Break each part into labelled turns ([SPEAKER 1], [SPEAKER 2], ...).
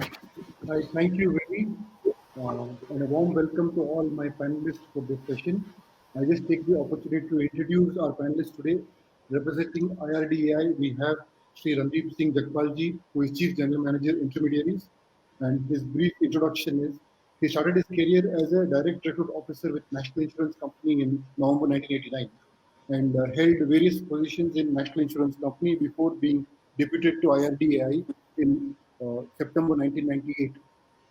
[SPEAKER 1] I thank you, Vinny, and a warm welcome to all my panelists for this session. I just take the opportunity to introduce our panelists today. Representing IRDAI, we have Sri Randeep Singh Jakpalji, who is Chief General Manager, Intermediaries. And his brief introduction is, he started his career as a direct recruit officer with National Insurance Company in November 1989 and held various positions in National Insurance Company before being deputed to IRDAI in September 1998.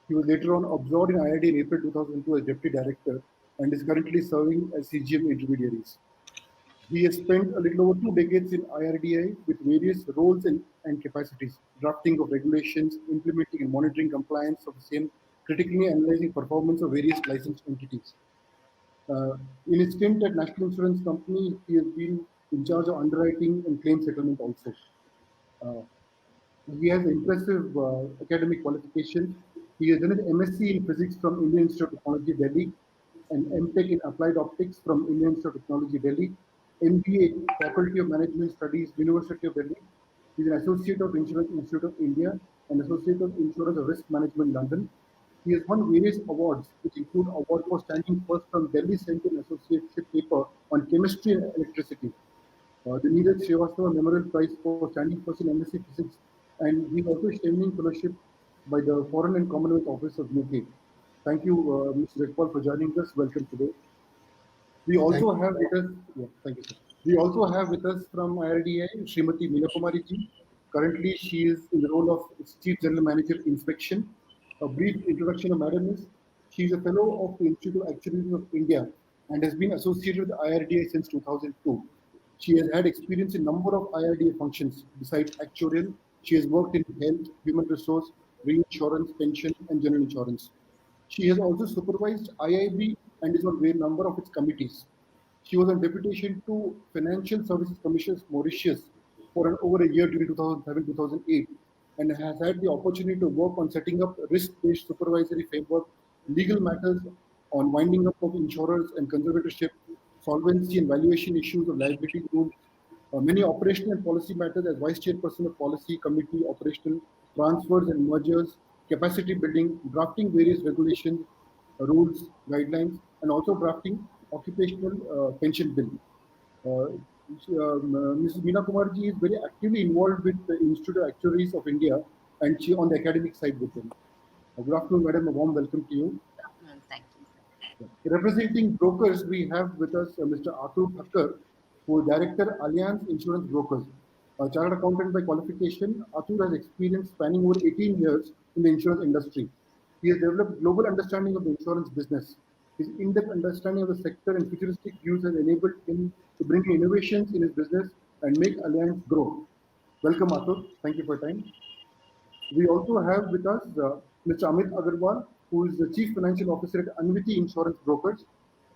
[SPEAKER 1] He was later on absorbed in IRD in April 2002 as Deputy Director and is currently serving as CGM intermediaries. He has spent a little over 2 decades in IRDI with various roles and capacities, drafting of regulations, implementing and monitoring compliance of the same, critically analyzing performance of various licensed entities. Uh, in his stint at National Insurance Company, he has been in charge of underwriting and claim settlement also. Uh, he has impressive academic qualifications. He has done an MSc in Physics from Indian Institute of Technology, Delhi, and MTech in Applied Optics from Indian Institute of Technology, Delhi, MBA, Faculty of Management Studies, University of Delhi. He is an Associate of Insurance Institute of India and Associate of Insurance of Risk Management, London. He has won various awards, which include award for standing first from Delhi Center Associateship paper on chemistry and electricity, the Neeraj Srivastava Memorial Prize for standing first in MSc Physics, and he also is Chevening Fellowship by the Foreign and Commonwealth Office of UK. Thank you, Mr. Rekpal, for joining us. Welcome today. We
[SPEAKER 2] Thank
[SPEAKER 1] also have with us, yeah, thank you, sir. We also have with us from IRDA, Srimati Meena Kumari ji. Currently, she is in the role of Chief General Manager Inspection. A brief introduction of Madam is, she is a fellow of the Institute of Actuaries of India and has been associated with IRDA since 2002. She has had experience in number of IRDA functions. Besides actuarial, she has worked in health, human resource, reinsurance, pension, and general insurance. She has also supervised IIB and is on a number of its committees. She was on deputation to Financial Services Commission Mauritius for over a year during 2007-2008 and has had the opportunity to work on setting up risk-based supervisory framework, legal matters on winding up of insurers and conservatorship, solvency and valuation issues of liability rules, many operational and policy matters as Vice Chairperson of Policy Committee, Operational Transfers and Mergers, Capacity Building, drafting various regulations, rules, guidelines, and also drafting occupational pension bill. Mrs. Meena Kumarji is very actively involved with the Institute of Actuaries of India and she on the academic side with them. Good afternoon, madam. A warm welcome to you.
[SPEAKER 3] Thank you.
[SPEAKER 1] Representing brokers, we have with us Mr. Atul Thakkar, who is Director, Allianz Insurance Brokers. A chartered accountant by qualification, Atul has experience spanning over 18 years in the insurance industry. He has developed global understanding of the insurance business. His in-depth understanding of the sector and futuristic views has enabled him to bring innovations in his business and make Allianz grow. Welcome, Atul. Thank you for your time. We also have with us Mr. Amit Agarwal, who is the Chief Financial Officer at Anviti Insurance Brokers.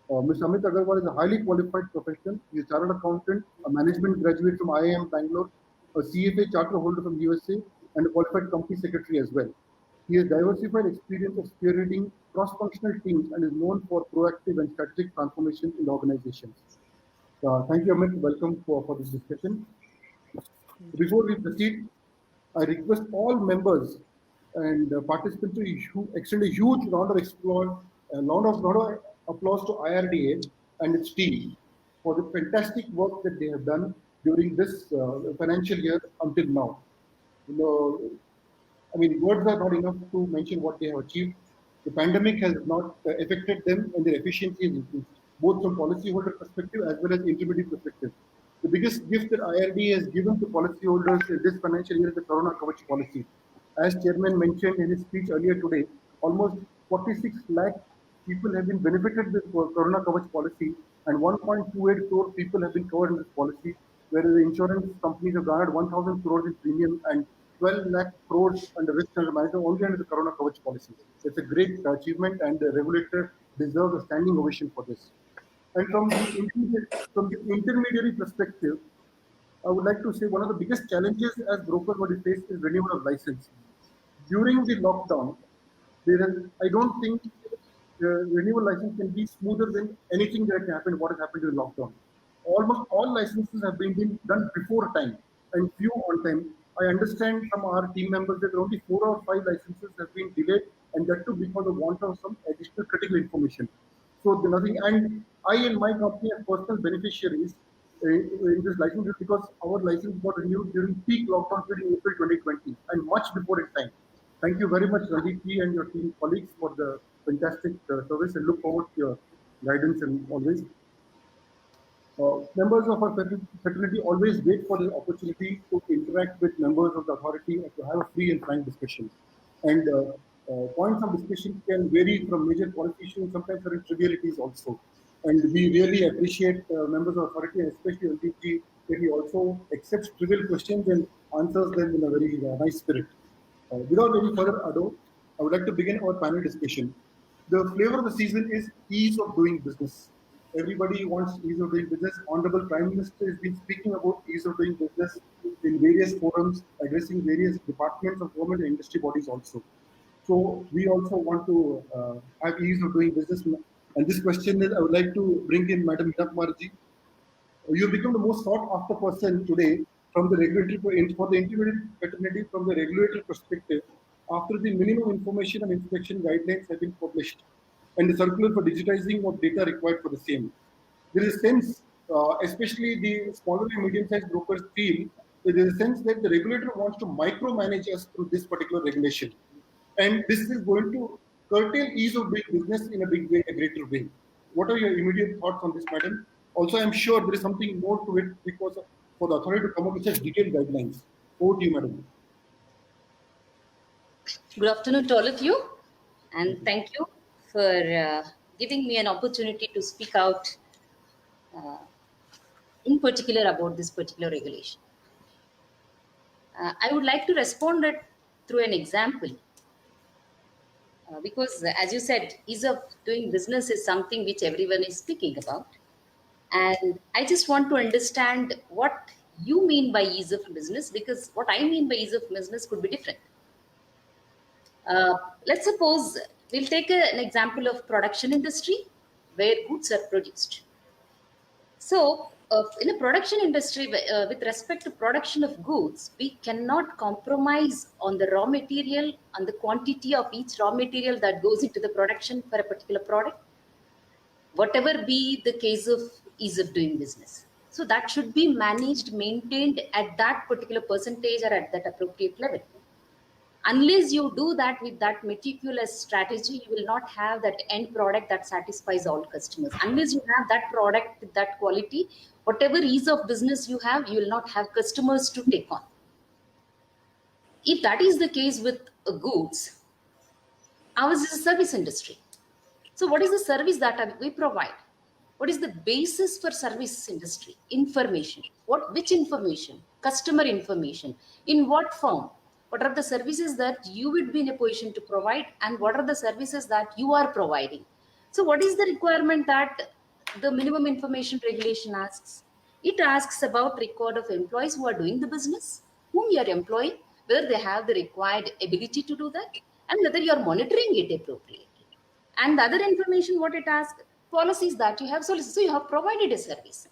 [SPEAKER 1] Mr. Amit Agarwal is a highly qualified professional. He is a chartered accountant, a management graduate from IIM Bangalore, a CFA charter holder from USA, and a qualified company secretary as well. He has diversified experience of spearheading cross-functional teams and is known for proactive and strategic transformation in organizations. Thank you, Amit. Welcome for this discussion. Before we proceed, I request all members and participants to extend a huge round of applause to IRDA and its team for the fantastic work that they have done during this financial year until now. You know, I mean, words are not enough to mention what they have achieved. The pandemic has not affected them and their efficiency has improved, both from policyholder perspective as well as intermediate perspective. The biggest gift that IRD has given to policyholders in this financial year is the Corona Kavach policy. As Chairman mentioned in his speech earlier today, almost 46 lakh people have been benefited with Corona Kavach policy and 1.28 crore people have been covered in this policy, whereas the insurance companies have garnered 1,000 crores in premium and 12 lakh crores under risk under management only under the Corona Kavach policy. It's a great achievement and the regulator deserves a standing ovation for this. And from the intermediary perspective, I would like to say one of the biggest challenges as brokers what we face is renewal of license. During the lockdown, I don't think renewal license can be smoother than anything that happened, what has happened during lockdown. Almost all licenses have been done before time and few on time. I understand from our team members that only 4 or 5 licenses have been delayed, and that too because of want of some additional critical information. So nothing, and I and my company are personal beneficiaries in this license because our license got renewed during peak lockdown period in April 2020 and much before its time. Thank you very much, Randeep ji and your team colleagues for the fantastic service, and look forward to your guidance and always. Members of our fraternity always wait for the opportunity to interact with members of the authority and to have a free and frank discussion. And points of discussion can vary from major policy issues, sometimes there are trivialities also. And we really appreciate members of authority, and especially LTG, that he also accepts trivial questions and answers them in a very nice spirit. Without any further ado, I would like to begin our panel discussion. The flavor of the season is ease of doing business. Everybody wants ease of doing business. Honorable Prime Minister has been speaking about ease of doing business in various forums, addressing various departments of government and industry bodies also. So we also want to have ease of doing business. And this question is, I would like to bring in Madam Meena Kumarji. You become the most sought after person today from the regulatory for the intermediate fraternity from the regulatory perspective after the minimum information and inspection guidelines have been published and the circular for digitizing of data required for the same. There is a sense, especially the smaller and medium-sized brokers feel that there is a sense that the regulator wants to micromanage us through this particular regulation. And this is going to curtail ease of doing business in a big way, a greater way. What are your immediate thoughts on this, madam? Also, I'm sure there is something more to it because for the authority to come up with such detailed guidelines. Over to you, madam.
[SPEAKER 2] Good afternoon to all of you, and thank you for giving me an opportunity to speak out in particular about this particular regulation. I would like to respond it through an example because, as you said, ease of doing business is something which everyone is speaking about. And I just want to understand what you mean by ease of business, because what I mean by ease of business could be different. Let's suppose we'll take an example of production industry where goods are produced. So in a production industry, with respect to production of goods, we cannot compromise on the raw material and the quantity of each raw material that goes into the production for a particular product, whatever be the case of ease of doing business. So that should be managed, maintained at that particular percentage or at that appropriate level. Unless you do that with that meticulous strategy, you will not have that end product that satisfies all customers. Unless you have that product with that quality, whatever ease of business you have, you will not have customers to take on. If that is the case with goods, ours is a service industry. So what is the service that we provide? What is the basis for service industry? Information. Which information? Customer information. In what form? What are the services that you would be in a position to provide, and what are the services that you are providing? So what is the requirement that the minimum information regulation asks? It asks about record of employees who are doing the business, whom you are employing, whether they have the required ability to do that, and whether you are monitoring it appropriately. And the other information, what it asks, policies that you have solicited. So you have provided a service.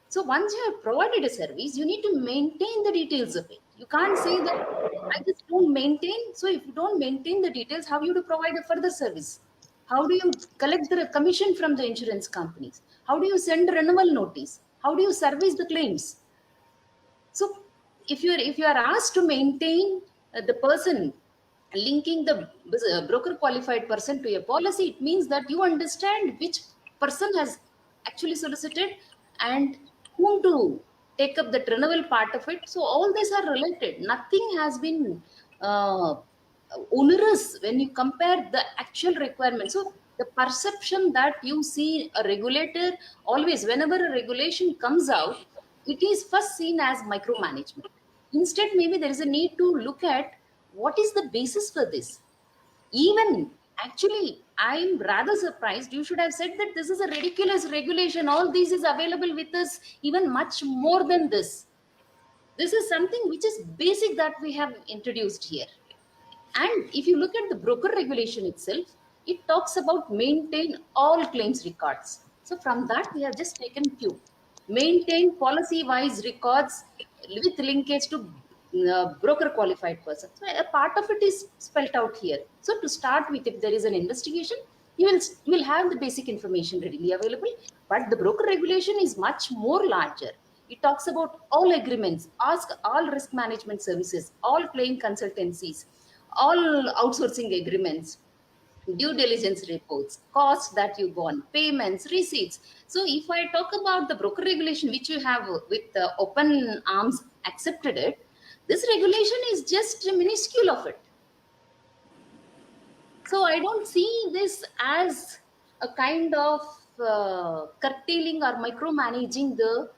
[SPEAKER 2] So once you have provided a service, you need to maintain the details of it. You can't say that I just don't maintain. So if you don't maintain the details, how you to provide a further service? How do you collect the commission from the insurance companies? How do you send renewal notice? How do you service the claims? So if you are asked to maintain the person linking the broker qualified person to a policy, it means that you understand which person has actually solicited and whom to take up the renewal part of it. So all these are related. Nothing has been onerous when you compare the actual requirement. So the perception that you see a regulator always, whenever a regulation comes out, it is first seen as micromanagement. Instead, maybe there is a need to look at what is the basis for this. Even actually, I'm rather surprised. You should have said that this is a ridiculous regulation. All this is available with us, even much more than this. This is something which is basic that we have introduced here. And if you look at the broker regulation itself, it talks about maintain all claims records. So from that, we have just taken few. Maintain policy-wise records with linkage to broker qualified person. So a part of it is spelt out here. So to start with, if there is an investigation, you will have the basic information readily available. But the broker regulation is much more larger. It talks about all agreements, ask all risk management services, all claim consultancies, all outsourcing agreements, due diligence reports, costs that you gone, payments, receipts. So if I talk about the broker regulation, which you have with open arms accepted it, this regulation is just a minuscule of it. So I don't see this as a kind of curtailing or micromanaging the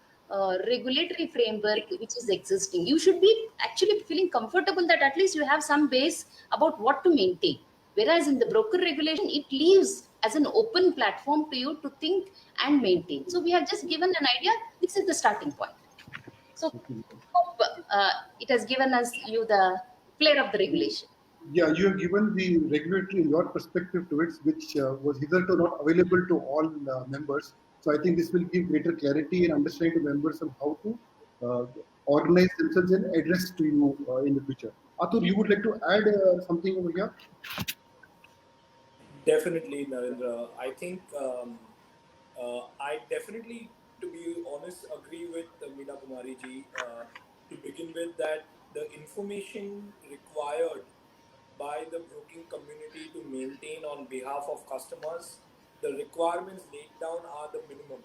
[SPEAKER 2] regulatory framework which is existing. You should be actually feeling comfortable that at least you have some base about what to maintain. Whereas in the broker regulation, it leaves as an open platform to you to think and maintain. So we have just given an idea. This is the starting point. So hope it has given us you the flair of the regulation.
[SPEAKER 1] Yeah, you have given the regulatory your perspective to it, which was hitherto not available to all members. So I think this will give greater clarity and understanding to members on how to organize themselves and address to you in the future. Atul, you would like to add something over here?
[SPEAKER 3] Definitely, Narendra. I think I definitely, to be honest, agree with Meena Kumari ji. To begin with, that the information required by the broking community to maintain on behalf of customers, the requirements laid down are the minimum.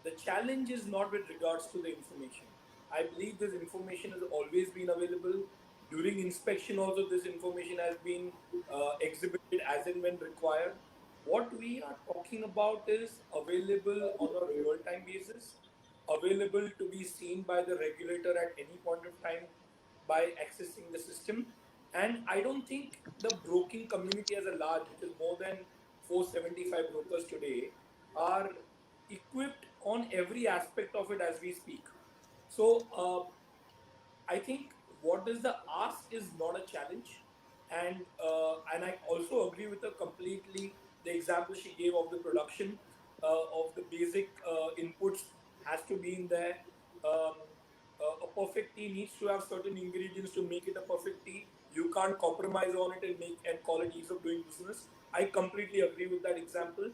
[SPEAKER 3] The challenge is not with regards to the information. I believe this information has always been available. During inspection also this information has been exhibited as and when required. What we are talking about is available on a real-time basis, available to be seen by the regulator at any point of time by accessing the system. And I don't think the broking community as a large, which is more than 475 brokers today, are equipped on every aspect of it as we speak. So I think what is the ask is not a challenge, and I also agree with her completely. The example she gave of the production of the basic inputs has to be in there. Um, a perfect tea needs to have certain ingredients to make it a perfect tea. You can't compromise on it and make and call it ease of doing business. I completely agree with that example.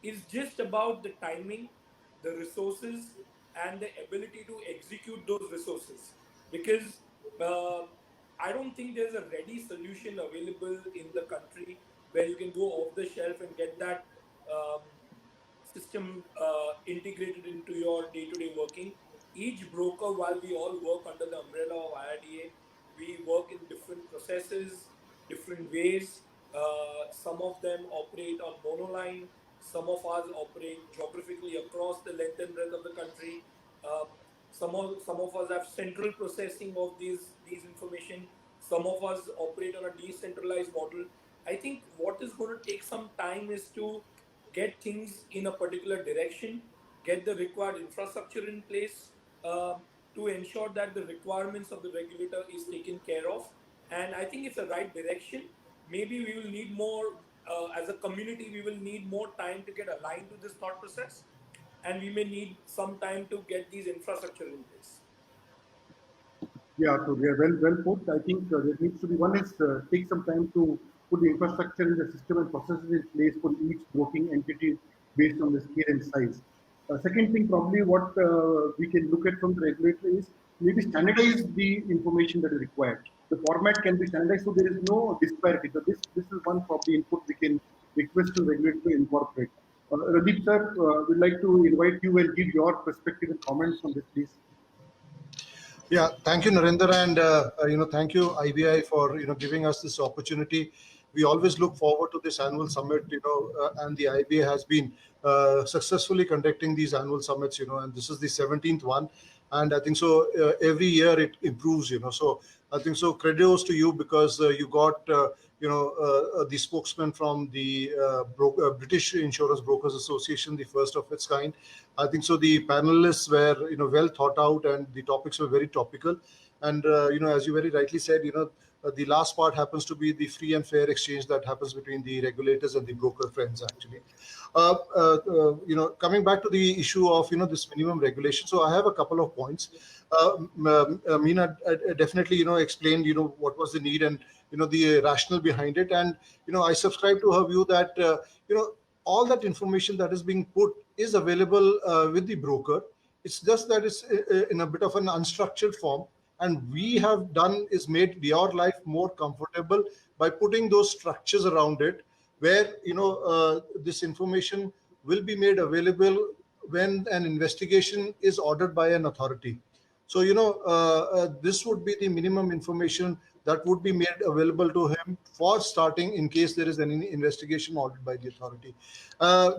[SPEAKER 3] It's just about the timing, the resources, and the ability to execute those resources. Because I don't think there's a ready solution available in the country where you can go off the shelf and get that system integrated into your day-to-day working. Each broker, while we all work under the umbrella of IRDA, we work in different processes, different ways. Some of them operate on monoline. Some of us operate geographically across the length and breadth of the country. Some of us have central processing of these information. Some of us operate on a decentralized model. I think what is going to take some time is to get things in a particular direction, get the required infrastructure in place to ensure that the requirements of the regulator is taken care of. And I think it's the right direction. Maybe we will need more, as a community, we will need more time to get aligned to this thought process. And we may need some time to get these infrastructure in place.
[SPEAKER 1] Yeah, so they are well put. I think there needs to be one is take some time to put the infrastructure in the system and processes in place for each broking entity based on the scale and size. Second thing, probably what we can look at from the regulator is maybe standardize the information that is required. The format can be standardized, so there is no disparity. So this is one probably input we can request to regulator to incorporate. Radeep sir, we'd like to invite you and give your perspective and comments on this, please.
[SPEAKER 4] Yeah, thank you, Narendra, and thank you, IBI, for giving us this opportunity. We always look forward to this annual summit, and the IBA has been successfully conducting these annual summits, and this is the 17th one, and I think so every year it improves, So I think so. Kudos to you because you got the spokesman from the British Insurance Brokers Association, the first of its kind. I think so. The panelists were well thought out, and the topics were very topical. And as you very rightly said, the last part happens to be the free and fair exchange that happens between the regulators and the broker friends. Actually, coming back to the issue of this minimum regulation. So I have a couple of points. Meena definitely, explained, what was the need and, the rationale behind it. And, I subscribe to her view that, all that information that is being put is available with the broker. It's just that it's in a bit of an unstructured form. And we have done is made your life more comfortable by putting those structures around it, where, this information will be made available when an investigation is ordered by an authority. So, this would be the minimum information that would be made available to him for starting in case there is any investigation ordered by the authority.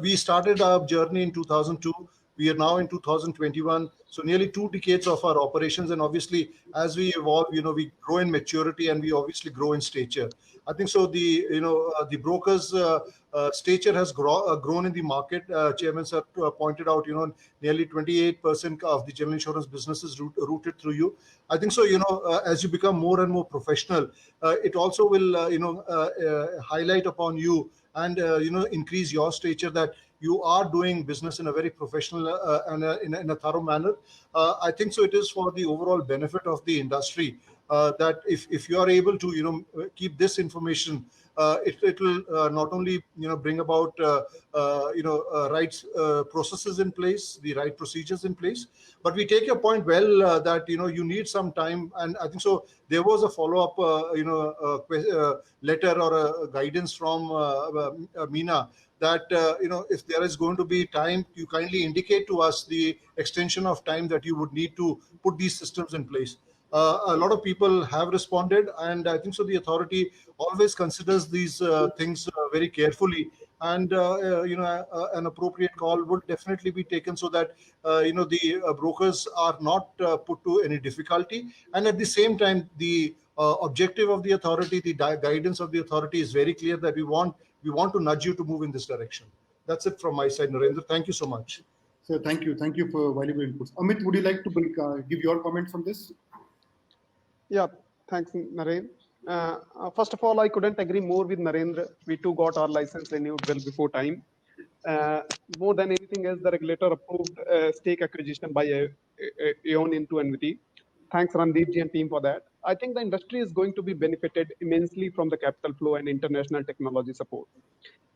[SPEAKER 4] We started our journey in 2002. We are now in 2021. So nearly 2 decades of our operations. And obviously, as we evolve, we grow in maturity and we obviously grow in stature. I think so. The brokers' stature has grown in the market. Chairman sir pointed out, nearly 28% of the general insurance business is rooted through you. I think so. As you become more and more professional, it also will, highlight upon you and increase your stature that you are doing business in a very professional and in a thorough manner. I think so. It is for the overall benefit of the industry that if you are able to keep this information, it will not only bring about rights processes in place, the right procedures in place. But we take your point well that you need some time, and I think so. There was a follow up letter or a guidance from Meena that if there is going to be time, you kindly indicate to us the extension of time that you would need to put these systems in place. A lot of people have responded, and I think so. The authority always considers these things very carefully, and an appropriate call would definitely be taken so that the brokers are not put to any difficulty, and at the same time, the objective of the authority, the guidance of the authority is very clear that we want to nudge you to move in this direction. That's it from my side, Narendra. Thank you so much.
[SPEAKER 1] So thank you for valuable inputs. Amit, would you like to give your comments on this?
[SPEAKER 5] Yeah, thanks, Narendra. First of all, I couldn't agree more with Narendra. We too got our license renewed well before time. More than anything else, the regulator approved stake acquisition by Aeon into Anviti. Thanks, Randeep ji and team for that. I think the industry is going to be benefited immensely from the capital flow and international technology support.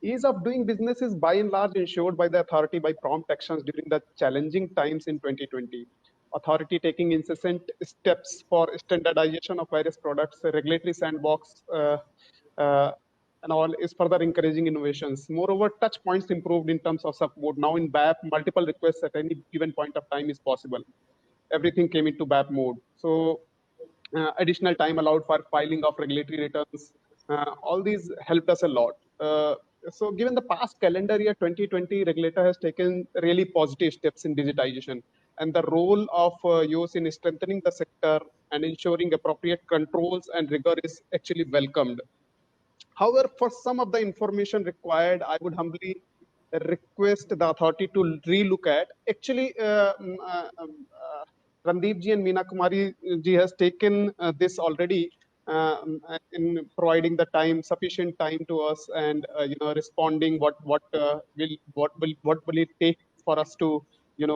[SPEAKER 5] Ease of doing business is by and large ensured by the authority by prompt actions during the challenging times in 2020. Authority taking incessant steps for standardization of various products, regulatory sandbox, and all is further encouraging innovations. Moreover, touch points improved in terms of support. Now in BAP, multiple requests at any given point of time is possible. Everything came into BAP mode. So additional time allowed for filing of regulatory returns. All these helped us a lot. So given the past calendar year 2020, regulator has taken really positive steps in digitization, and the role of YOS in strengthening the sector and ensuring appropriate controls and rigor is actually welcomed. However, for some of the information required, I would humbly request the authority to relook at. Actually, Randeep ji and Meena Kumari ji has taken this already in providing the time, sufficient time to us, and responding what will it take for us to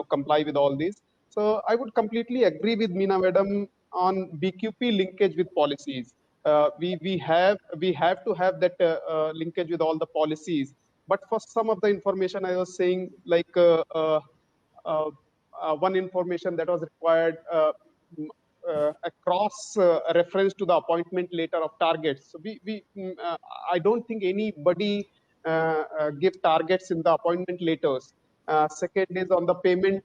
[SPEAKER 5] comply with all these. So I would completely agree with Meena madam on BQP linkage with policies. We have to have that linkage with all the policies. But for some of the information I was saying, like one information that was required across reference to the appointment letter of targets. So I don't think anybody give targets in the appointment letters. Second is on the payment.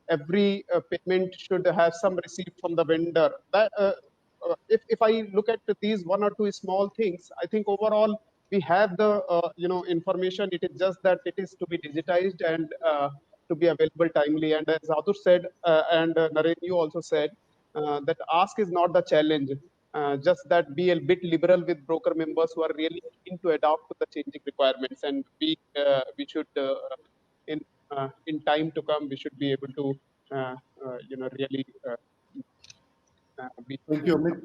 [SPEAKER 5] Every payment should have some receipt from the vendor. That if I look at these one or two small things, I think overall we have the information. It is just that it is to be digitized and to be available timely. And as Adur said, and Naren, you also said, that ask is not the challenge. Just that be a bit liberal with broker members who are really keen to adapt to the changing requirements, and we should in time to come we should be able to really be
[SPEAKER 1] Thank you, Amit.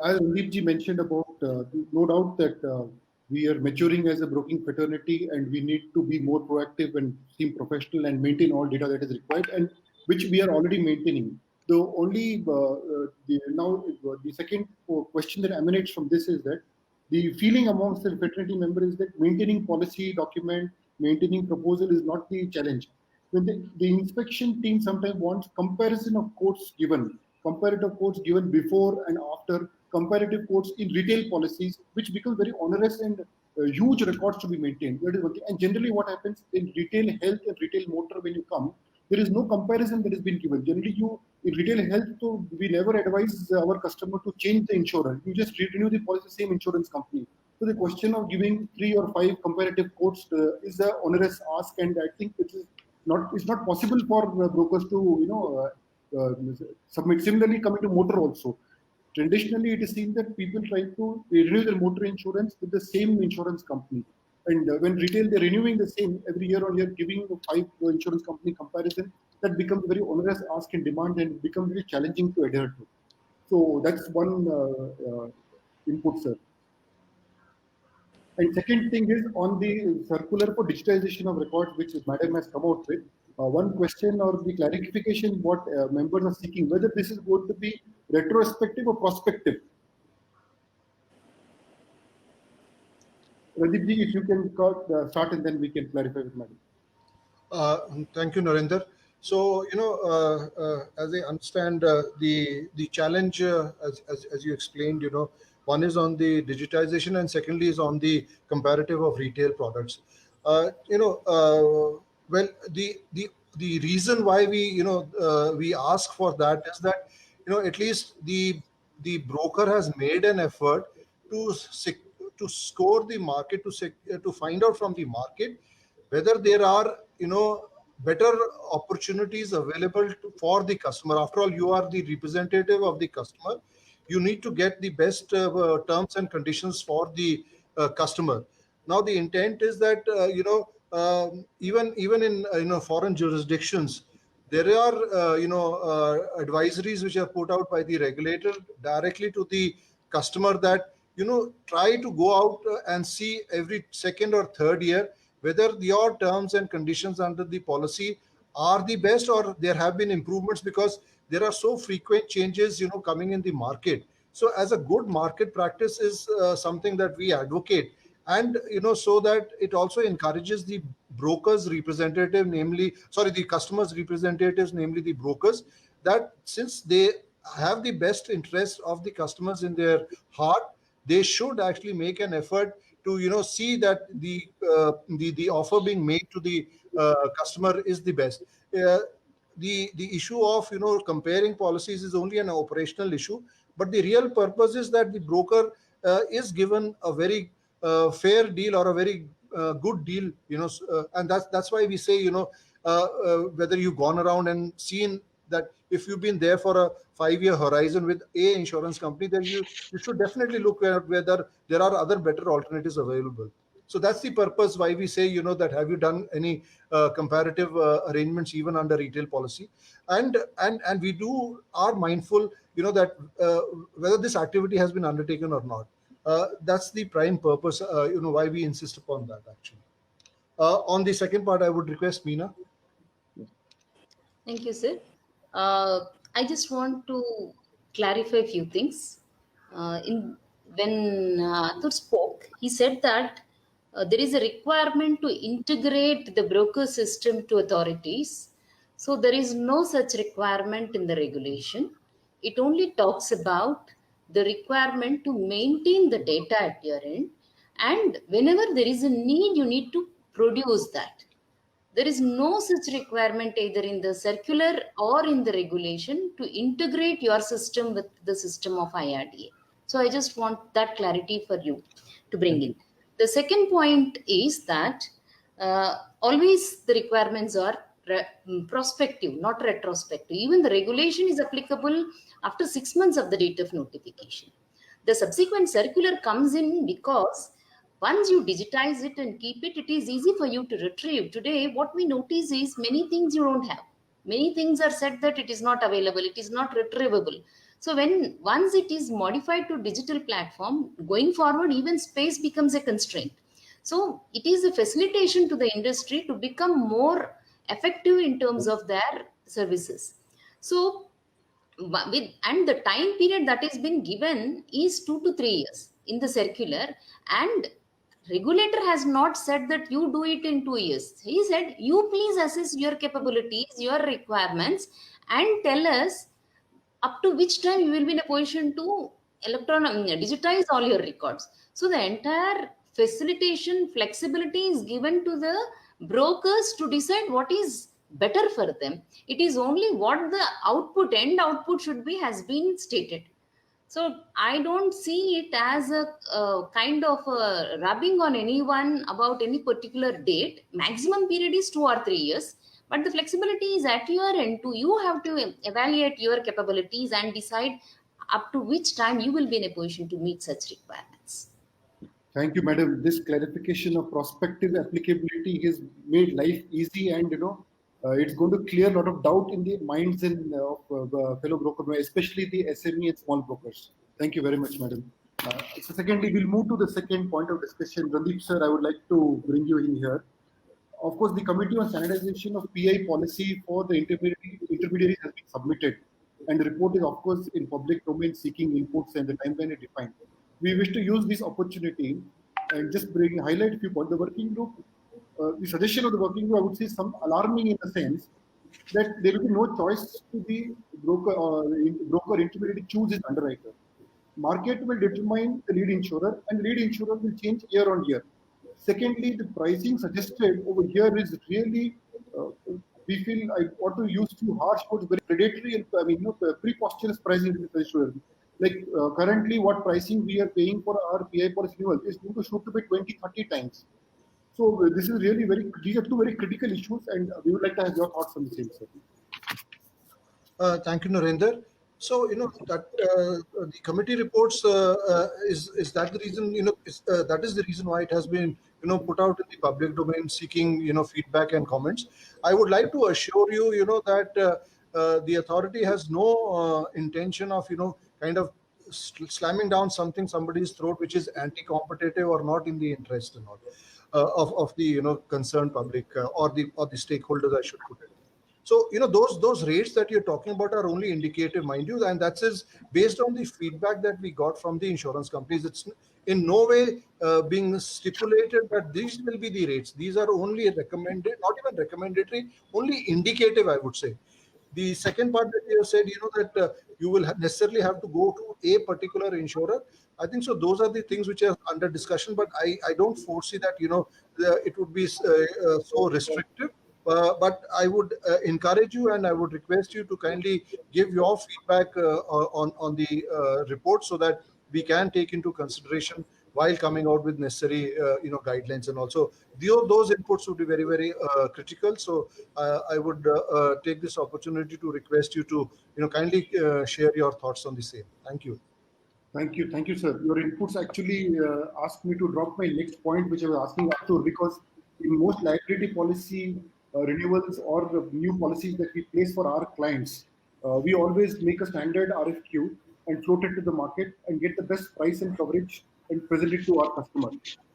[SPEAKER 1] As Randeep ji mentioned about, no doubt that we are maturing as a broking fraternity, and we need to be more proactive and seem professional and maintain all data that is required. And which we are already maintaining. The only the second question that emanates from this is that the feeling amongst the fraternity members is that maintaining policy document, maintaining proposal is not the challenge. When the inspection team sometimes wants comparison of quotes given, comparative quotes given before and after, comparative quotes in retail policies, which become very onerous and huge records to be maintained. That is one thing. And generally, what happens in retail health and retail motor when you come, there is no comparison that has been given. Generally, you in retail health, so we never advise our customer to change the insurance. You just renew the policy, same insurance company. So the question of giving 3 or 5 comparative quotes is a onerous ask, and I think it's not possible for brokers to submit. Similarly, coming to motor also. Traditionally, it is seen that people try to renew their motor insurance with the same insurance company. And when retail, they're renewing the same every year on year, giving 5 insurance company comparison, that becomes very onerous ask and demand and becomes very challenging to adhere to. So that's one input, sir. And second thing is on the circular for digitization of records, which Madam has come out with. One question or the clarification what members are seeking, whether this is going to be retrospective or prospective. Radip ji, if you can start and then we can clarify with Madam.
[SPEAKER 4] Thank you, Narendra. So, as I understand, the challenge, as you explained, one is on the digitization and secondly is on the comparative of retail products. Well, the reason why we ask for that is that at least the broker has made an effort to score the market, to find out from the market whether there are better opportunities available for the customer. After all, you are the representative of the customer. You need to get the best terms and conditions for the customer. Now, the intent is that even in foreign jurisdictions, there are advisories which are put out by the regulator directly to the customer that try to go out and see every second or third year whether your terms and conditions under the policy are the best or there have been improvements, because there are so frequent changes coming in the market. So as a good market practice is something that we advocate, and so that it also encourages the brokers representative, the customers representatives, namely the brokers, that since they have the best interest of the customers in their heart, they should actually make an effort to see that the offer being made to the customer is the best. The issue of comparing policies is only an operational issue, but the real purpose is that the broker is given a very fair deal or a very good deal, and that's why we say whether you've gone around and seen that if you've been there for a 5-year horizon with a insurance company, then you should definitely look at whether there are other better alternatives available. So that's the purpose why we say that have you done any comparative arrangements even under retail policy, and we are mindful that whether this activity has been undertaken or not. That's the prime purpose why we insist upon that actually. On the second part, I would request Meena.
[SPEAKER 2] Thank you, sir. I just want to clarify a few things. When Atul spoke, he said that there is a requirement to integrate the broker system to authorities. So there is no such requirement in the regulation. It only talks about the requirement to maintain the data at your end, and whenever there is a need, you need to produce that. There is no such requirement either in the circular or in the regulation to integrate your system with the system of IRDA. So I just want that clarity for you to bring in. The second point is that always the requirements are prospective, not retrospective. Even the regulation is applicable after 6 months of the date of notification. The subsequent circular comes in because once you digitize it and keep it, it is easy for you to retrieve. Today, what we notice is many things you don't have. Many things are said that it is not available, it is not retrievable. So once it is modified to digital platform, going forward, even space becomes a constraint. So it is a facilitation to the industry to become more effective in terms of their services. So with, and the time period that is been given is 2 to 3 years in the circular, and regulator has not said that you do it in 2 years. He said you please assess your capabilities, your requirements, and tell us up to which time you will be in a position to digitize all your records. So the entire facilitation flexibility is given to the brokers to decide what is better for them. It is only what the end output should be has been stated. So I don't see it as a kind of a rubbing on anyone about any particular date. Maximum period is 2 or 3 years, but the flexibility is at your end. To you have to evaluate your capabilities and decide up to which time you will be in a position to meet such requirements.
[SPEAKER 1] Thank you, madam. This clarification of prospective applicability has made life easy, and it's going to clear a lot of doubt in the minds of fellow brokers, especially the SME and small brokers. Thank you very much, madam. So, secondly, we'll move to the second point of discussion. Randeep sir, I would like to bring you in here. Of course, the Committee on Standardization of PI policy for the intermediaries has been submitted, and the report is, of course, in public domain seeking inputs and the timeline is defined. We wish to use this opportunity and just highlight a few points. The working group, the suggestion of the working group, I would say, some alarming in the sense that there will be no choice to the broker intermediary choose his underwriter. Market will determine the lead insurer, and lead insurer will change year on year. Secondly, the pricing suggested over here is really, uh, we feel, I want to use too harsh words, very predatory and preposterous pricing to the insurer. Like currently, what pricing we are paying for our PI policy renewal is going to shoot to be 20, 30 times. So this is really these are two very critical issues, and we would like to have your thoughts on the same, sir.
[SPEAKER 4] Thank you, Narendra. So, that the committee reports is that the reason, that is the reason why it has been, put out in the public domain seeking, feedback and comments. I would like to assure you, that the authority has no intention of, kind of slamming down somebody's throat which is anti-competitive or not in the interest and all of the, concerned public or the stakeholders, I should put it. So, those rates that you're talking about are only indicative, mind you, and that is based on the feedback that we got from the insurance companies. It's in no way being stipulated that these will be the rates. These are only recommended, not even recommendatory, only indicative, I would say. The second part that you have said, that you will necessarily have to go to a particular insurer. I think so. Those are the things which are under discussion, but I don't foresee that, it would be so restrictive. But I would encourage you and I would request you to kindly give your feedback on the report so that we can take into consideration while coming out with necessary guidelines, and also those inputs would be very, very critical. So I would take this opportunity to request you to kindly share your thoughts on the same. Thank you.
[SPEAKER 1] Thank you, sir. Your inputs actually asked me to drop my next point, which I was asking Arthur, because in most liability policy renewals or the new policies that we place for our clients, we always make a standard RFQ and float it to the market and get the best price and coverage and present it to our customer.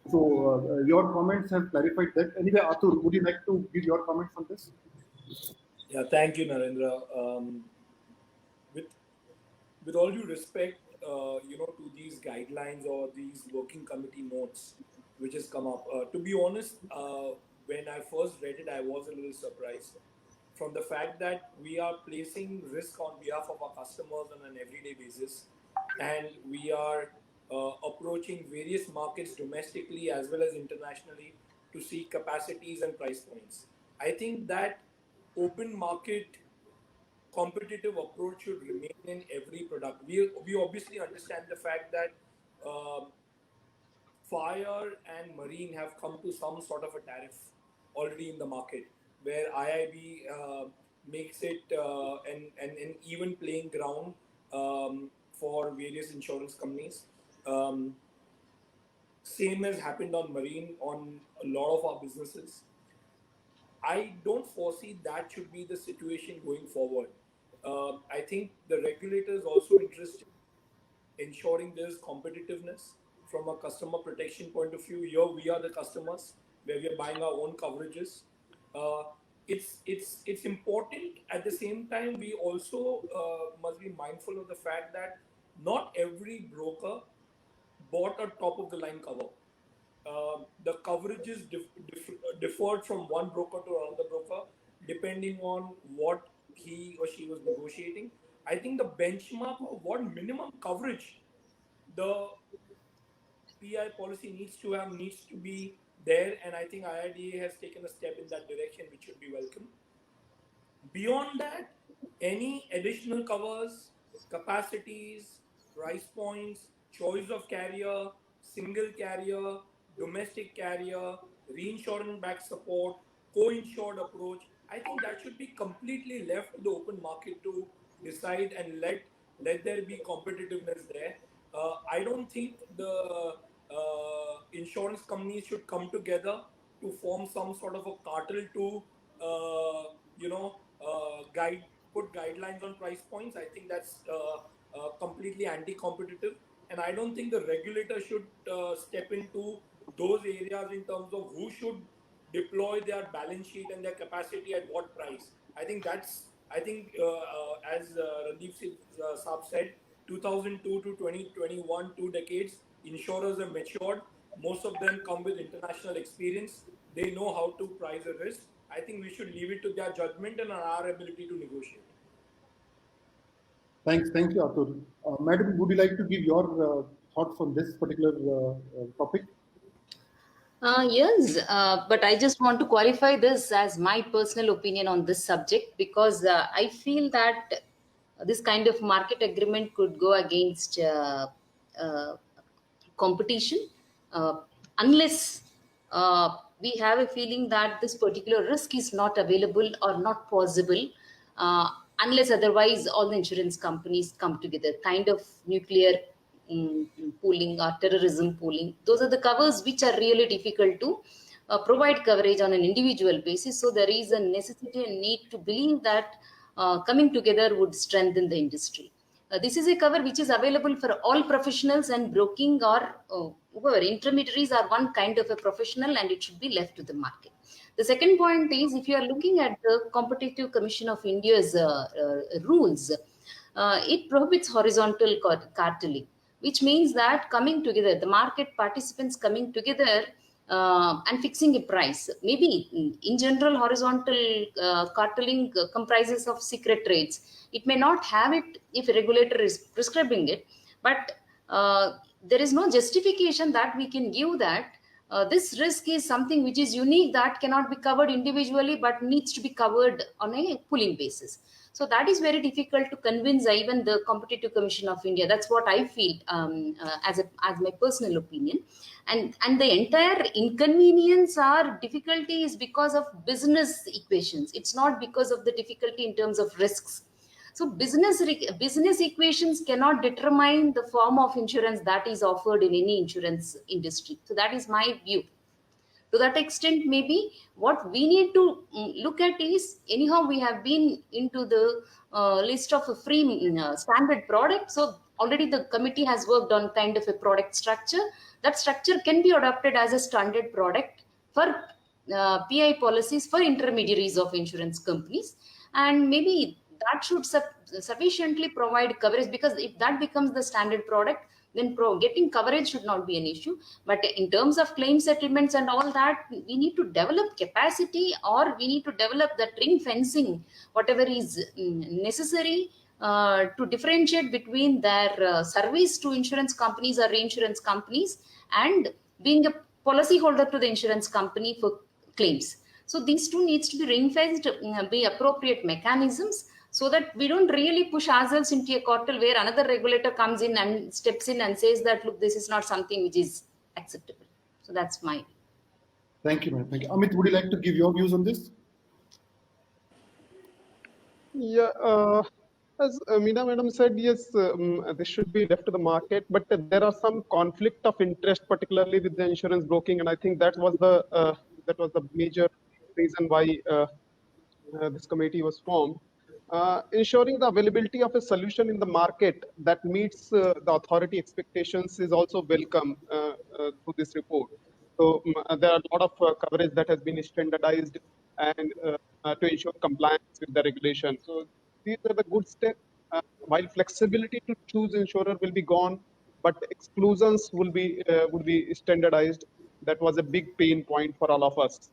[SPEAKER 1] So your comments have clarified that. Anyway, Arthur, would you like to give your comments on this?
[SPEAKER 3] Yeah, thank you, Narendra. With all due respect, to these guidelines or these working committee notes which has come up. To be honest, when I first read it, I was a little surprised from the fact that we are placing risk on behalf of our customers on an everyday basis, and we are approaching various markets domestically as well as internationally to see capacities and price points. I think that open market competitive approach should remain in every product. We obviously understand the fact that fire and marine have come to some sort of a tariff already in the market, where IIB makes it an even playing ground for various insurance companies. Same has happened on marine on a lot of our businesses. I don't foresee that should be the situation going forward. I think the regulator is also interested in ensuring there's competitiveness from a customer protection point of view. Here we are the customers, where we are buying our own coverages. it's important. At the same time, we also must be mindful of the fact that not every broker bought a top of the line cover. The coverages differed from one broker to another broker depending on what he or she was negotiating. I think the benchmark of what minimum coverage the PI policy needs to be there, and I think IRDA has taken a step in that direction, which should be welcome. Beyond that, any additional covers, capacities, price points, choice of carrier, single carrier, domestic carrier, reinsurance back support, co-insured approach, I think that should be completely left to the open market to decide and let there be competitiveness there. I don't think the insurance companies should come together to form some sort of a cartel to put guidelines on price points. I think that's completely anti-competitive, and I don't think the regulator should step into those areas in terms of who should deploy their balance sheet and their capacity at what price. I think as Randeep Saab said, 2002 to 2021, 2 decades, insurers have matured. Most of them come with international experience. They know how to price a risk. I think we should leave it to their judgment and our ability to negotiate.
[SPEAKER 1] Thank you, Atul. Madam, would you like to give your thoughts on this particular topic?
[SPEAKER 2] Yes, but I just want to qualify this as my personal opinion on this subject because I feel that this kind of market agreement could go against uh, competition unless we have a feeling that this particular risk is not available or not possible unless otherwise all the insurance companies come together, kind of nuclear pooling or terrorism pooling. Those are the covers which are really difficult to provide coverage on an individual basis. So there is a necessity and need to believe that coming together would strengthen the industry. This is a cover which is available for all professionals, and broking or whoever intermediaries are one kind of a professional, and it should be left to the market. The second point is, if you are looking at the Competitive Commission of India's rules, it prohibits horizontal carteling, which means that coming together, the market participants coming together and fixing a price. Maybe in general, horizontal carteling comprises of secret trades. It may not have it if a regulator is prescribing it, but there is no justification that we can give that this risk is something which is unique that cannot be covered individually but needs to be covered on a pooling basis. So that is very difficult to convince even the Competitive Commission of India. That's what I feel as my personal opinion. And the entire inconvenience or difficulty is because of business equations. It's not because of the difficulty in terms of risks. So business equations cannot determine the form of insurance that is offered in any insurance industry. So that is my view. To that extent, maybe what we need to look at is, anyhow we have been into the list of a free standard product. So already the committee has worked on kind of a product structure. That structure can be adopted as a standard product for PI policies for intermediaries of insurance companies, and maybe that should sufficiently provide coverage, because if that becomes the standard product, then getting coverage should not be an issue. But in terms of claim settlements and all that, we need to develop capacity, or we need to develop that ring fencing, whatever is necessary to differentiate between their service to insurance companies or reinsurance companies and being a policy holder to the insurance company for claims. So these two needs to be ring fenced, be appropriate mechanisms, so that we don't really push ourselves into a cartel where another regulator comes in and steps in and says that, look, this is not something which is acceptable. So that's my view.
[SPEAKER 1] Thank you, ma'am. Thank you. Amit, would you like to give your views on this?
[SPEAKER 5] Yeah, as Meena madam said, yes, this should be left to the market, but there are some conflict of interest, particularly with the insurance broking, and I think that was the major reason why this committee was formed. Ensuring the availability of a solution in the market that meets the authority expectations is also welcome to this report. So there are a lot of coverage that has been standardized and to ensure compliance with the regulation. So these are the good steps. While flexibility to choose insurer will be gone, but exclusions would be standardized. That was a big pain point for all of us.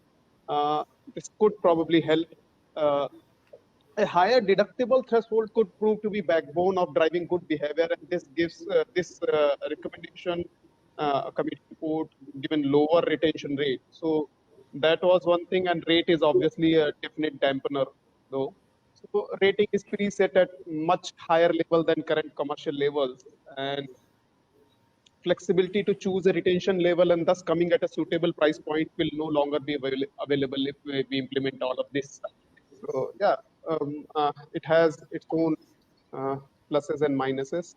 [SPEAKER 5] This could probably help. Uh, a higher deductible threshold could prove to be backbone of driving good behavior, and this gives this recommendation committee report given lower retention rate. So that was one thing, and rate is obviously a definite dampener, though. So rating is preset at much higher level than current commercial levels, and flexibility to choose a retention level and thus coming at a suitable price point will no longer be available if we implement all of this. So yeah, it has its own pluses and minuses.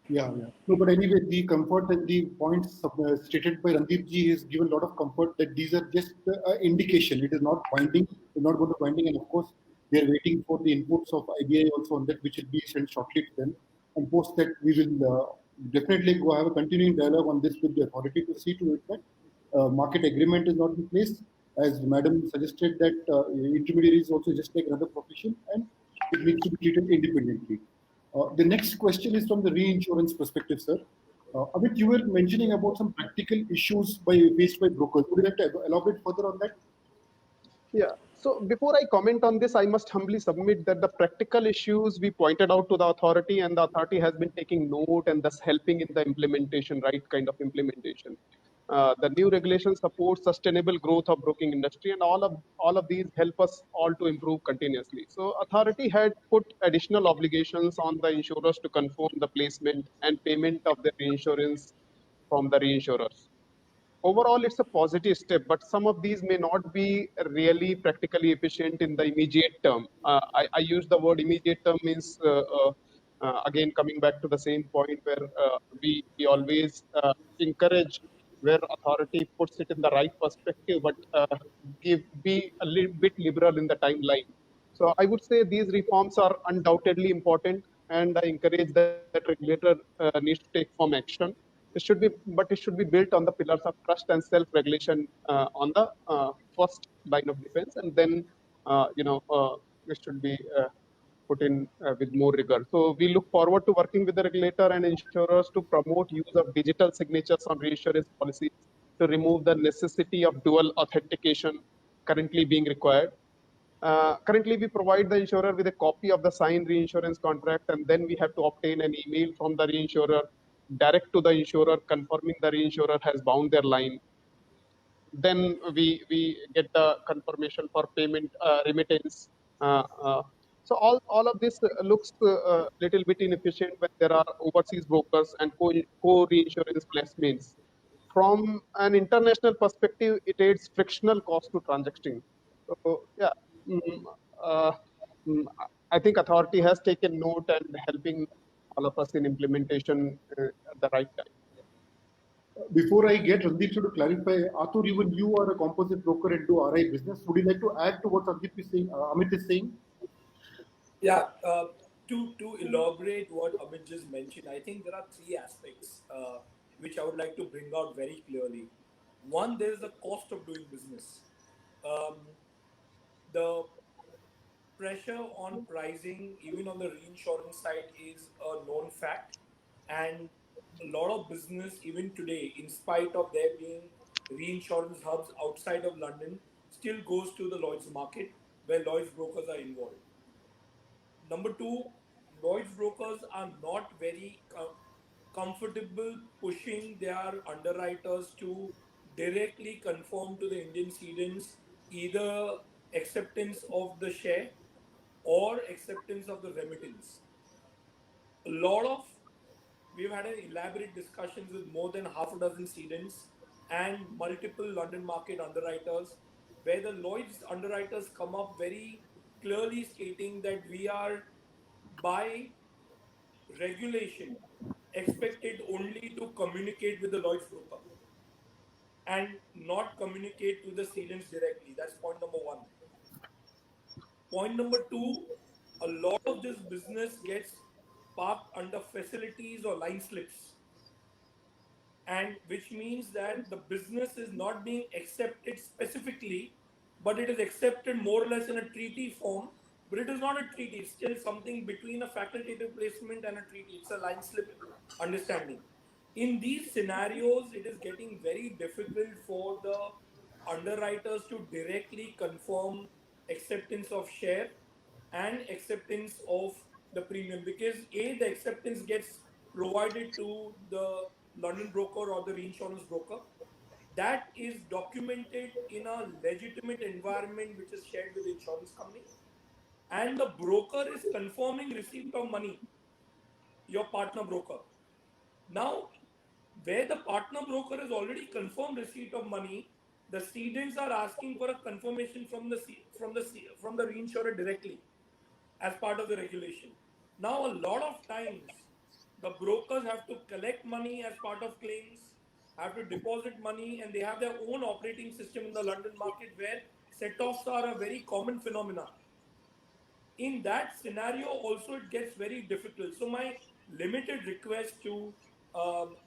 [SPEAKER 1] Yeah, yeah. No, but anyway, the comfort and the points stated by Randeep ji has given a lot of comfort that these are just indication. It is not binding. It's not going to binding, and of course, they are waiting for the inputs of IBI also on that, which will be sent shortly to them. And post that, we will definitely go have a continuing dialogue on this with the authority to see to it that market agreement is not in place. As Madam suggested, that intermediary is also just like another profession, and it needs to be treated independently. The next question is from the reinsurance perspective, sir. Amit, you were mentioning about some practical issues faced by brokers. Would you like to elaborate further on that?
[SPEAKER 5] Yeah. So before I comment on this, I must humbly submit that the practical issues we pointed out to the authority, and the authority has been taking note and thus helping in the implementation, right kind of implementation. The new regulation supports sustainable growth of broking industry, and all of these help us all to improve continuously. So authority had put additional obligations on the insurers to confirm the placement and payment of the reinsurance from the reinsurers. Overall, it's a positive step, but some of these may not be really practically efficient in the immediate term. I use the word immediate term means, again, coming back to the same point where we always encourage where authority puts it in the right perspective, but be a little bit liberal in the timeline. So I would say these reforms are undoubtedly important, and I encourage that regulator needs to take firm action. But it should be built on the pillars of trust and self-regulation on the first line of defense, and then it should be put in with more rigor. So we look forward to working with the regulator and insurers to promote use of digital signatures on reinsurance policies to remove the necessity of dual authentication currently being required. Currently, we provide the insurer with a copy of the signed reinsurance contract, and then we have to obtain an email from the reinsurer direct to the insurer confirming the reinsurer has bound their line. Then we get the confirmation for payment remittance. Uh, uh, so all of this looks a little bit inefficient when there are overseas brokers and co-reinsurance placements. From an international perspective, it adds frictional cost to transacting. So yeah, mm, uh, mm, I think authority has taken note and helping all of us in implementation at the right time.
[SPEAKER 1] Before I get Randeep to clarify, Atul, even you are a composite broker and do RI business. Would you like to add to what Randeep is saying, Amit is saying?
[SPEAKER 3] Yeah, to elaborate what Amit just mentioned, I think there are three aspects which I would like to bring out very clearly. One, there is the cost of doing business. Um, the pressure on pricing, even on the reinsurance side, is a known fact, and a lot of business, even today, in spite of there being reinsurance hubs outside of London, still goes to the Lloyd's market where Lloyd's brokers are involved. Number two, Lloyd's brokers are not very comfortable pushing their underwriters to directly conform to the Indian cedents either acceptance of the share or acceptance of the remittance. A lot of we've had an elaborate discussions with more than half a dozen cedents and multiple London market underwriters, where the Lloyd's underwriters come up very clearly stating that we are by regulation expected only to communicate with the Lloyd's broker and not communicate to the cedents directly. That's point number one. Point number two, a lot of this business gets parked under facilities or line slips. and which means that the business is not being accepted specifically, but it is accepted more or less in a treaty form. But it is not a treaty; it's still something between a facultative placement and a treaty. It's a line slip understanding. In these scenarios, it is getting very difficult for the underwriters to directly confirm acceptance of share and acceptance of the premium, because A, the acceptance gets provided to the London broker or the reinsurance broker. That is documented in a legitimate environment which is shared with the insurance company, and the broker is confirming receipt of money, your partner broker. Now, where the partner broker has already confirmed receipt of money, the cedents are asking for a confirmation from the reinsurer directly as part of the regulation. Now, a lot of times, the brokers have to collect money as part of claims, have to deposit money, and they have their own operating system in the London market where set-offs are a very common phenomena. In that scenario also it gets very difficult. So my limited request to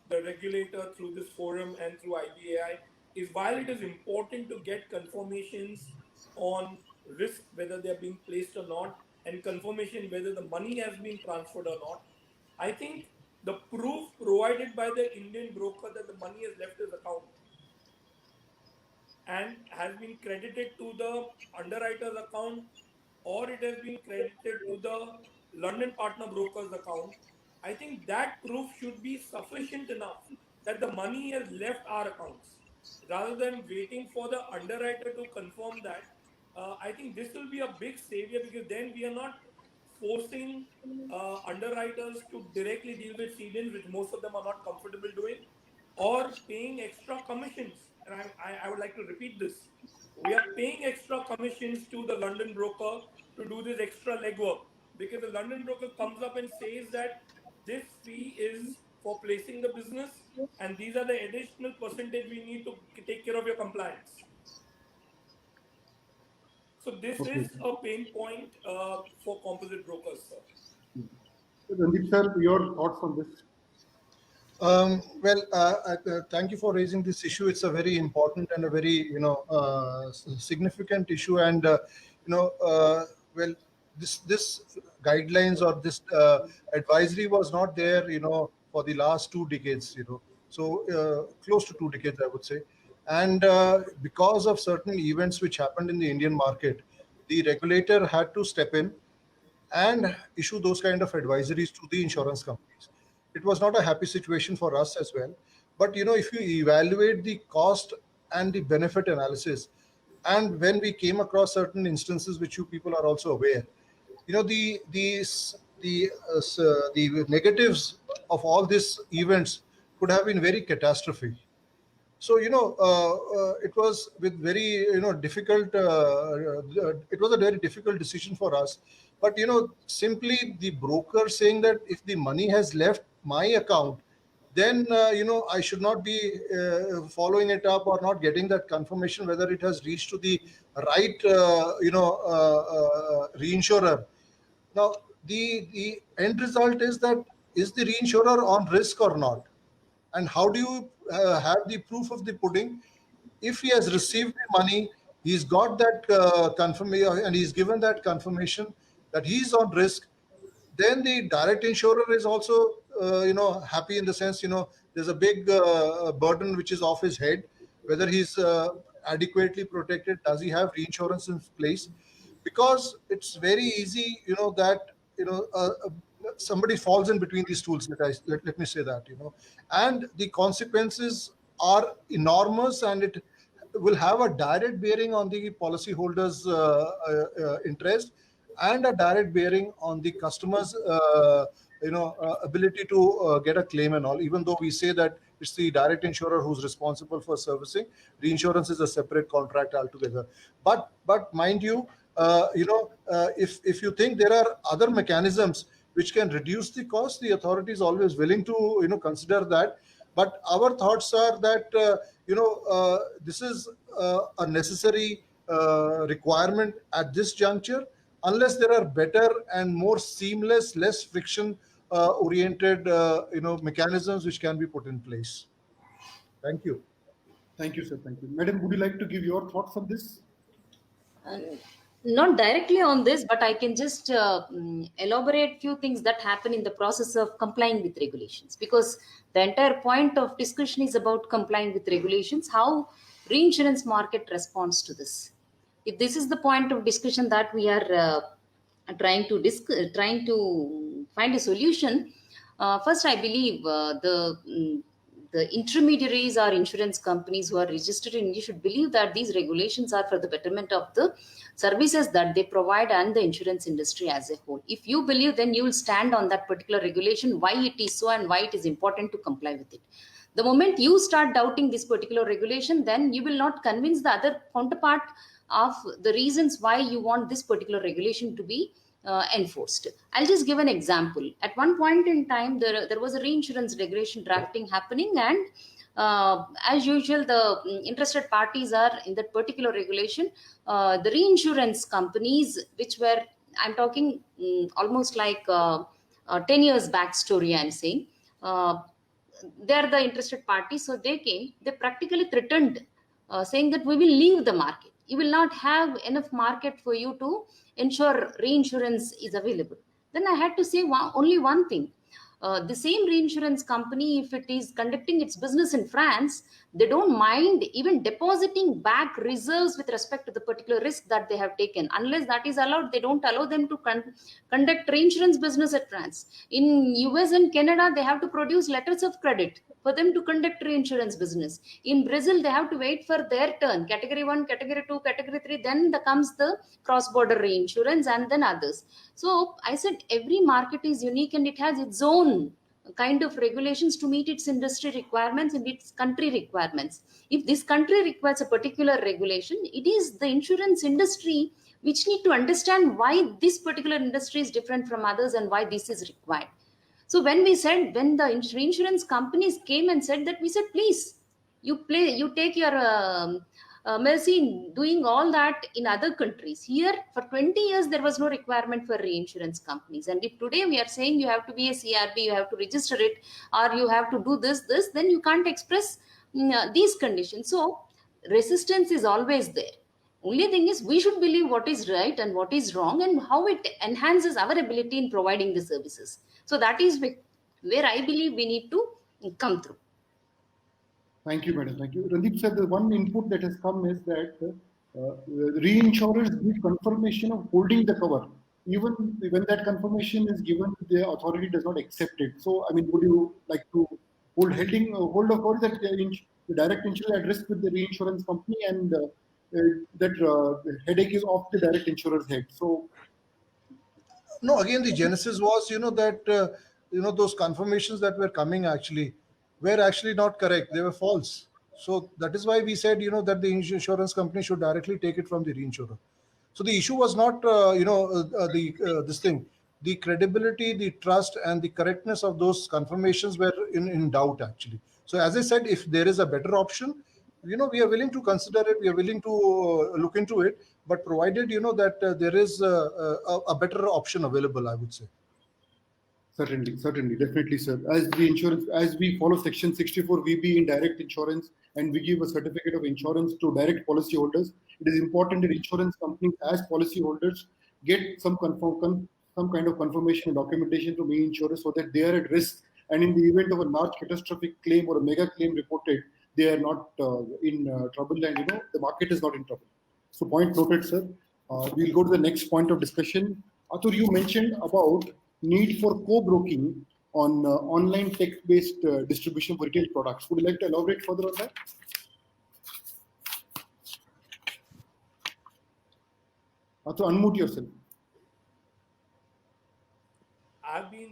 [SPEAKER 3] the regulator through this forum and through IBAI is, while it is important to get confirmations on risk whether they are being placed or not, and confirmation whether the money has been transferred or not, I think the proof provided by the Indian broker that the money has left his account and has been credited to the underwriter's account, or it has been credited to the London partner broker's account, I think that proof should be sufficient enough that the money has left our accounts. Rather than waiting for the underwriter to confirm that, I think this will be a big savior, because then we are not forcing underwriters to directly deal with cedents, which most of them are not comfortable doing, or paying extra commissions. And I would like to repeat this. We are paying extra commissions to the London broker to do this extra legwork, because the London broker comes up and says that this fee is for placing the business, and these are the additional percentage we need to take care of your compliance. So this
[SPEAKER 1] Okay.
[SPEAKER 3] is a pain point for composite brokers, sir.
[SPEAKER 1] Randeep sir, your thoughts on this?
[SPEAKER 4] Thank you for raising this issue. It's a very important and a very significant issue, and this guidelines or this advisory was not there, for the last 2 decades, so close to 2 decades, I would say, and because of certain events which happened in the Indian market, the regulator had to step in and issue those kind of advisories to the insurance companies. It was not a happy situation for us as well. But if you evaluate the cost and the benefit analysis, and when we came across certain instances which you people are also aware, the negatives of all these events could have been very catastrophic. So it was with very difficult. It was a very difficult decision for us. But simply the broker saying that if the money has left my account, then I should not be following it up or not getting that confirmation whether it has reached to the right reinsurer. Now the end result is that, is the reinsurer on risk or not? And how do you have the proof of the pudding? If he has received the money, he's got that confirmation, and he's given that confirmation that he's on risk, then the direct insurer is also happy, in the sense, there's a big burden which is off his head, whether he's adequately protected, does he have reinsurance in place? Because it's very easy, that somebody falls in between these stools. Let me say that, and the consequences are enormous, and it will have a direct bearing on the policyholders' interest, and a direct bearing on the customer's ability to get a claim and all. Even though we say that it's the direct insurer who's responsible for servicing, reinsurance is a separate contract altogether. But mind you, if you think there are other mechanisms which can reduce the cost, the authority is always willing to consider that. But our thoughts are that this is a necessary requirement at this juncture, unless there are better and more seamless, less friction oriented mechanisms which can be put in place. Thank you.
[SPEAKER 1] Thank you, sir. Thank you. Madam, would you like to give your thoughts on this?
[SPEAKER 2] Uh, Not directly on this, but I can just elaborate few things that happen in the process of complying with regulations. Because the entire point of discussion is about complying with regulations, how reinsurance market responds to this. If this is the point of discussion that we are trying to find a solution, first I believe the intermediaries or insurance companies who are registered in India should believe that these regulations are for the betterment of the services that they provide and the insurance industry as a whole. If you believe, then you will stand on that particular regulation, why it is so and why it is important to comply with it. The moment you start doubting this particular regulation, then you will not convince the other counterpart of the reasons why you want this particular regulation to be enforced. I'll just give an example. At one point in time, there was a reinsurance regulation drafting happening, and as usual, the interested parties are in that particular regulation. The reinsurance companies, which were, I'm talking almost like 10 years back story, I'm saying. They're the interested parties, so they came, they practically threatened, saying that we will leave the market, you will not have enough market for you to ensure reinsurance is available. Then I had to say only one thing. The same reinsurance company, if it is conducting its business in France, they don't mind even depositing back reserves with respect to the particular risk that they have taken. Unless that is allowed, they don't allow them to conduct reinsurance business at France. In US and Canada, they have to produce letters of credit for them to conduct reinsurance business. In Brazil, they have to wait for their turn, category 1, category 2, category 3, then comes the cross border reinsurance, and then others. So I said every market is unique and it has its own kind of regulations to meet its industry requirements and its country requirements. If this country requires a particular regulation, it is the insurance industry which need to understand why this particular industry is different from others and why this is required. So when the insurance companies came and said that, we said, please, you take your mercy in doing all that in other countries. Here, for 20 years, there was no requirement for reinsurance companies. And if today we are saying you have to be a CRB, you have to register it, or you have to do this, then you can't express these conditions. So resistance is always there. Only thing is, we should believe what is right and what is wrong and how it enhances our ability in providing the services. So that is where I believe we need to come through.
[SPEAKER 1] Thank you, madam. Thank you. Randeep said the one input that has come is that reinsurers need confirmation of holding the cover. Even when that confirmation is given, the authority does not accept it. So, I mean, would you like to hold of cover that the direct insurer at risk with the reinsurance company, and that the headache is off the direct insurer's head? So,
[SPEAKER 4] No, again, the genesis was, that, those confirmations that were coming actually were actually not correct. They were false. So that is why we said, that the insurance company should directly take it from the reinsurer. So the issue was not, this thing. The credibility, the trust, and the correctness of those confirmations were in doubt actually. So as I said, if there is a better option, we are willing to consider it. We are willing to look into it, but provided that there is a better option available, I would say.
[SPEAKER 1] certainly, definitely, sir. As we follow Section 64 VB in direct insurance, and we give a certificate of insurance to direct policyholders, it is important that insurance companies, as policyholders, get some kind of confirmation and documentation from insurers so that they are at risk. And in the event of a large catastrophic claim or a mega claim reported, they are not in trouble, and the market is not in trouble. So, point noted, sir. We'll go to the next point of discussion. Atul, you mentioned about need for co-broking on online text-based distribution for retail products. Would you like to elaborate further on that? Atul, unmute yourself.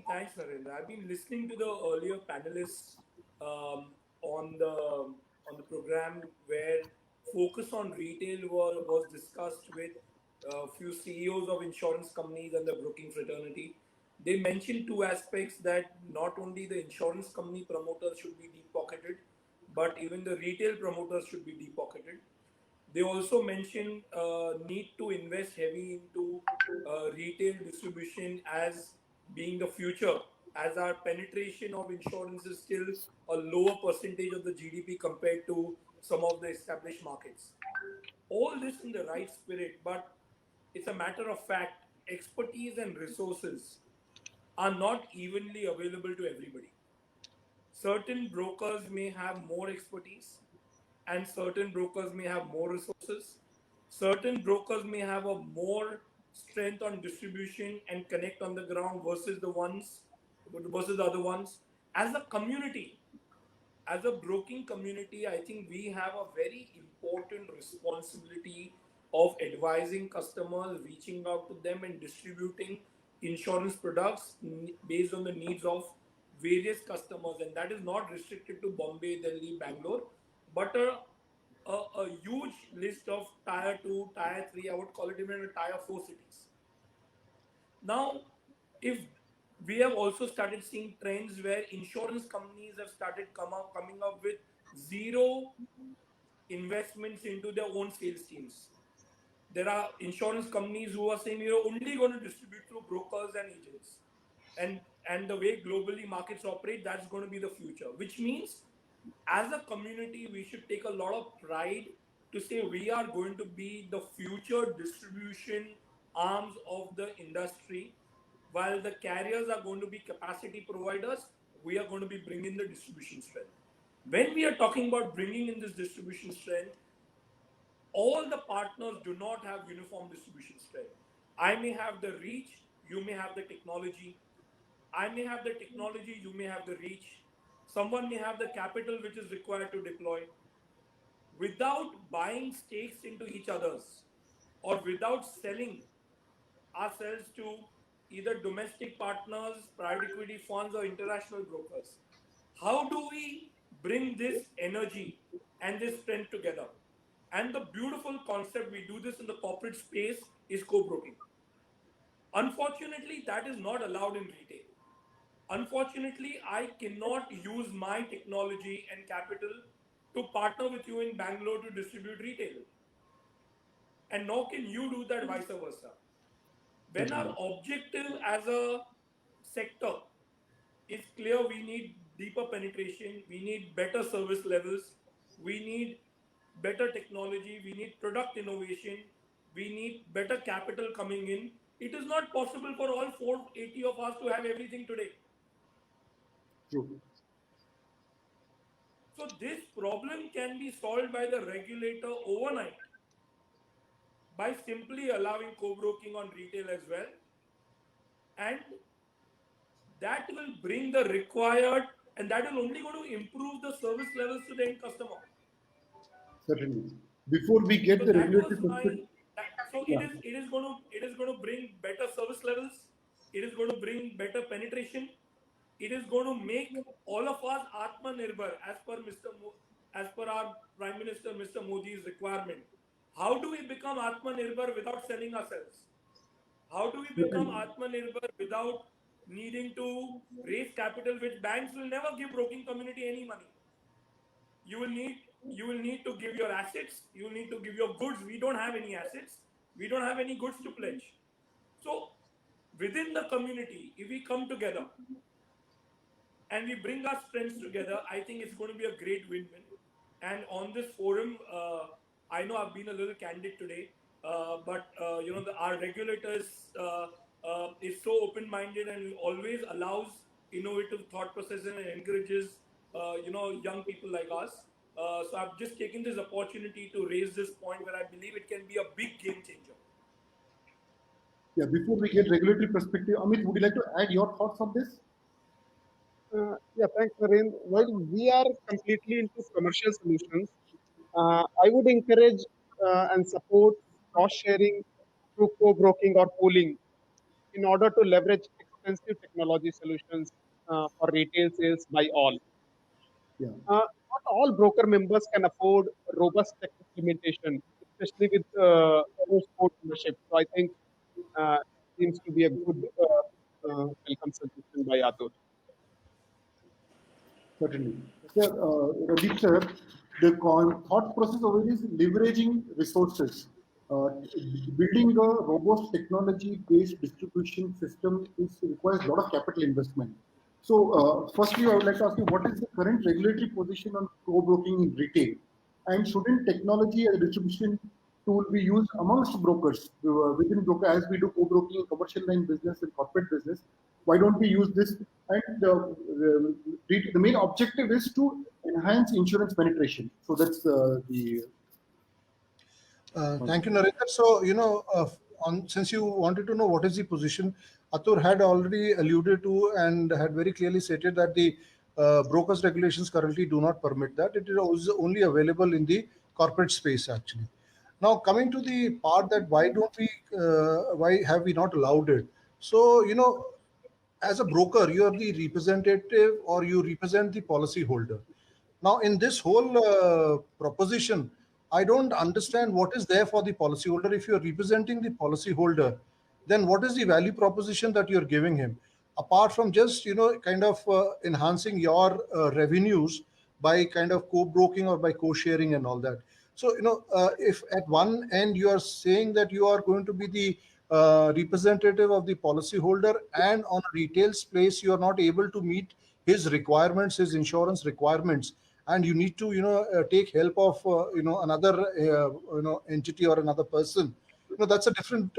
[SPEAKER 3] Thanks, Narendra. I've been listening to the earlier panelists on the program where focus on retail was discussed with a few CEOs of insurance companies and the broking fraternity. They mentioned two aspects, that not only the insurance company promoters should be deep-pocketed, but even the retail promoters should be deep-pocketed. They also mentioned need to invest heavy into retail distribution as being the future, as our penetration of insurance is still a lower percentage of the GDP compared to some of the established markets. All this in the right spirit, but it's a matter of fact, expertise and resources are not evenly available to everybody. Certain brokers may have more expertise, and certain brokers may have more resources. Certain brokers may have a more strength on distribution and connect on the ground versus the other ones. As a community, as a broking community, I think we have a very important responsibility of advising customers, reaching out to them, and distributing insurance products based on the needs of various customers. And that is not restricted to Bombay, Delhi, Bangalore, but a huge list of tier 2, tier 3, I would call it even a tier 4 cities. Now, if we have also started seeing trends where insurance companies have started coming up with zero investments into their own sales teams. There are insurance companies who are saying you're only going to distribute through brokers and agents. And the way globally markets operate, that's going to be the future. Which means as a community, we should take a lot of pride to say we are going to be the future distribution arms of the industry. While the carriers are going to be capacity providers, we are going to be bringing the distribution strength. When we are talking about bringing in this distribution strength, all the partners do not have uniform distribution strength. I may have the reach, you may have the technology. I may have the technology, you may have the reach. Someone may have the capital which is required to deploy. Without buying stakes into each other's, or without selling ourselves to either domestic partners, private equity funds, or international brokers, how do we bring this energy and this strength together? And the beautiful concept, we do this in the corporate space, is co-broking. Unfortunately, that is not allowed in retail. Unfortunately, I cannot use my technology and capital to partner with you in Bangalore to distribute retail. And nor can you do that vice versa. When our objective as a sector is clear, we need deeper penetration, we need better service levels, we need better technology, we need product innovation, we need better capital coming in. It is not possible for all 480 of us to have everything today.
[SPEAKER 1] True.
[SPEAKER 3] So this problem can be solved by the regulator overnight by simply allowing co-broking on retail as well. And that will bring the required, and that will only going to improve the service levels to the end customer.
[SPEAKER 1] Certainly. Before we get
[SPEAKER 3] So
[SPEAKER 1] the
[SPEAKER 3] that
[SPEAKER 1] regulatory
[SPEAKER 3] was
[SPEAKER 1] perspective,
[SPEAKER 3] so
[SPEAKER 1] yeah,
[SPEAKER 3] it is going to bring better service levels. It is going to bring better penetration. It is going to make all of us Atmanirbhar as per our Prime Minister Mr. Modi's requirement. How do we become Atmanirbhar without selling ourselves? How do we become
[SPEAKER 1] certainly.
[SPEAKER 3] Atmanirbhar without needing to raise capital, which banks will never give broking community any money? You will need to give your assets, you will need to give your goods. We don't have any assets, we don't have any goods to pledge. So within the community, if we come together and we bring our strengths together, I think it's going to be a great win-win. And on this forum, I know I've been a little candid today, but our regulators is so open-minded and always allows innovative thought processes and encourages young people like us. So I've just taken this opportunity to raise this point where I believe it can be a big game changer.
[SPEAKER 1] Yeah, before we get regulatory perspective, Amit, would you like to add your thoughts on this?
[SPEAKER 5] Yeah, thanks, Narendra. While we are completely into commercial solutions, I would encourage and support cost sharing through co-broking or pooling in order to leverage expensive technology solutions for retail sales by all.
[SPEAKER 1] Yeah,
[SPEAKER 5] Not all broker members can afford robust tech implementation, especially with post ownership. So I think seems to be a good welcome suggestion by Atul.
[SPEAKER 1] certainly. Sir, Rajeev sir, the thought process of it is leveraging resources. Building a robust technology-based distribution system requires a lot of capital investment. So, firstly, I would like to ask you, what is the current regulatory position on co-broking in retail? And shouldn't technology as a distribution tool be used amongst brokers within broker, as we do co-broking in commercial line business and corporate business? Why don't we use this? And the main objective is to enhance insurance penetration. So that's the
[SPEAKER 4] Thank you, Narendra. So, since you wanted to know what is the position, Atur had already alluded to and had very clearly stated that the brokers regulations currently do not permit that. It is only available in the corporate space, actually. Now, coming to the part that why have we not allowed it? So, as a broker, you are the representative or you represent the policy holder. Now, in this whole proposition, I don't understand what is there for the policyholder. If you're representing the policyholder, then what is the value proposition that you're giving him? Apart from just, kind of enhancing your revenues by kind of co-broking or by co-sharing and all that. So, if at one end you are saying that you are going to be the representative of the policyholder, and on a retail space, you are not able to meet his requirements, his insurance requirements, and you need to take help of another entity or another person, that's a different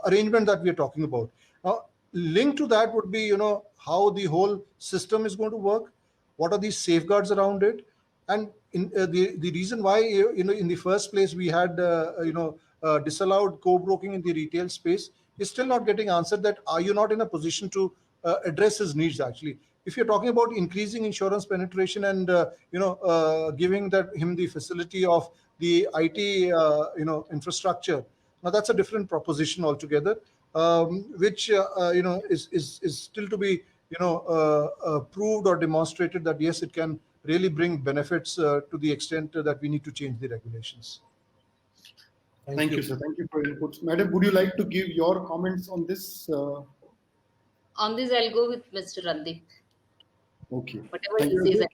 [SPEAKER 4] arrangement that we are talking about. Now, linked to that would be how the whole system is going to work, what are the safeguards around it, and the reason why in the first place we had disallowed co-broking in the retail space is still not getting answered. That are you not in a position to address his needs? Actually, if you're talking about increasing insurance penetration and giving him the facility of the IT infrastructure, now that's a different proposition altogether, which is still to be proved or demonstrated that yes, it can really bring benefits to the extent that we need to change the regulations.
[SPEAKER 1] Thank you, sir. Thank you for your inputs. Madam, would you like to give your comments on this?
[SPEAKER 2] On this, I'll go with Mr. Randeep.
[SPEAKER 1] Okay.
[SPEAKER 2] Whatever he says.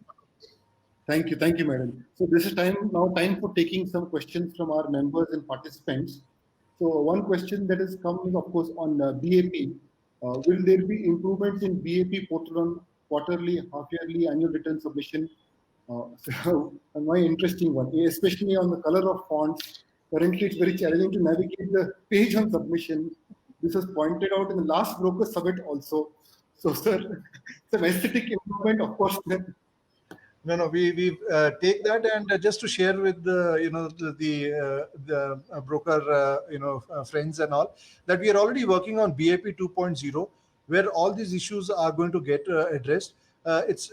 [SPEAKER 1] Thank you, madam. So this is time for taking some questions from our members and participants. So one question that has come is, of course, on BAP. Will there be improvements in BAP portal on quarterly, half-yearly, annual return submission? So a very interesting one, especially on the color of fonts. Currently, it's very challenging to navigate the page on submission. This was pointed out in the last broker summit also. So, sir, it's an aesthetic improvement, of course.
[SPEAKER 4] No, we take that, and just to share with the broker friends and all, that we are already working on BAP 2.0, where all these issues are going to get addressed. It's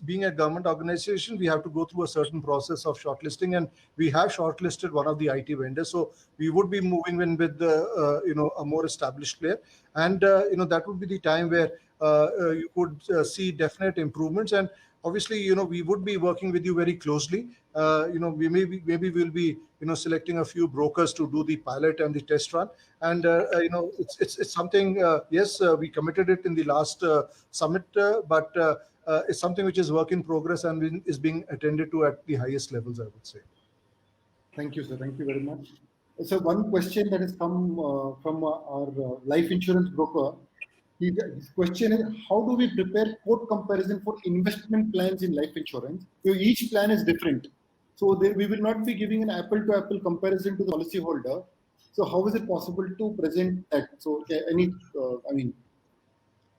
[SPEAKER 4] being a government organization, we have to go through a certain process of shortlisting, and we have shortlisted one of the IT vendors. So we would be moving in with a more established player, and that would be the time where you could see definite improvements. And obviously, we would be working with you very closely. We maybe we'll be selecting a few brokers to do the pilot and the test run. And it's something. Yes, we committed it in the last summit, but it's something which is work in progress and is being attended to at the highest levels, I would say.
[SPEAKER 1] Thank you, sir. Thank you very much. So one question that has come from our life insurance broker. His question is, how do we prepare quote comparison for investment plans in life insurance? So each plan is different. So we will not be giving an apple-to-apple comparison to the policyholder. So how is it possible to present that? So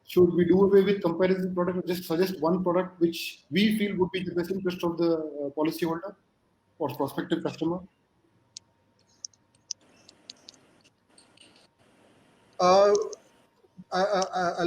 [SPEAKER 1] should we do away with comparison product or just suggest one product which we feel would be the best interest of the policyholder or prospective customer?
[SPEAKER 4] I'll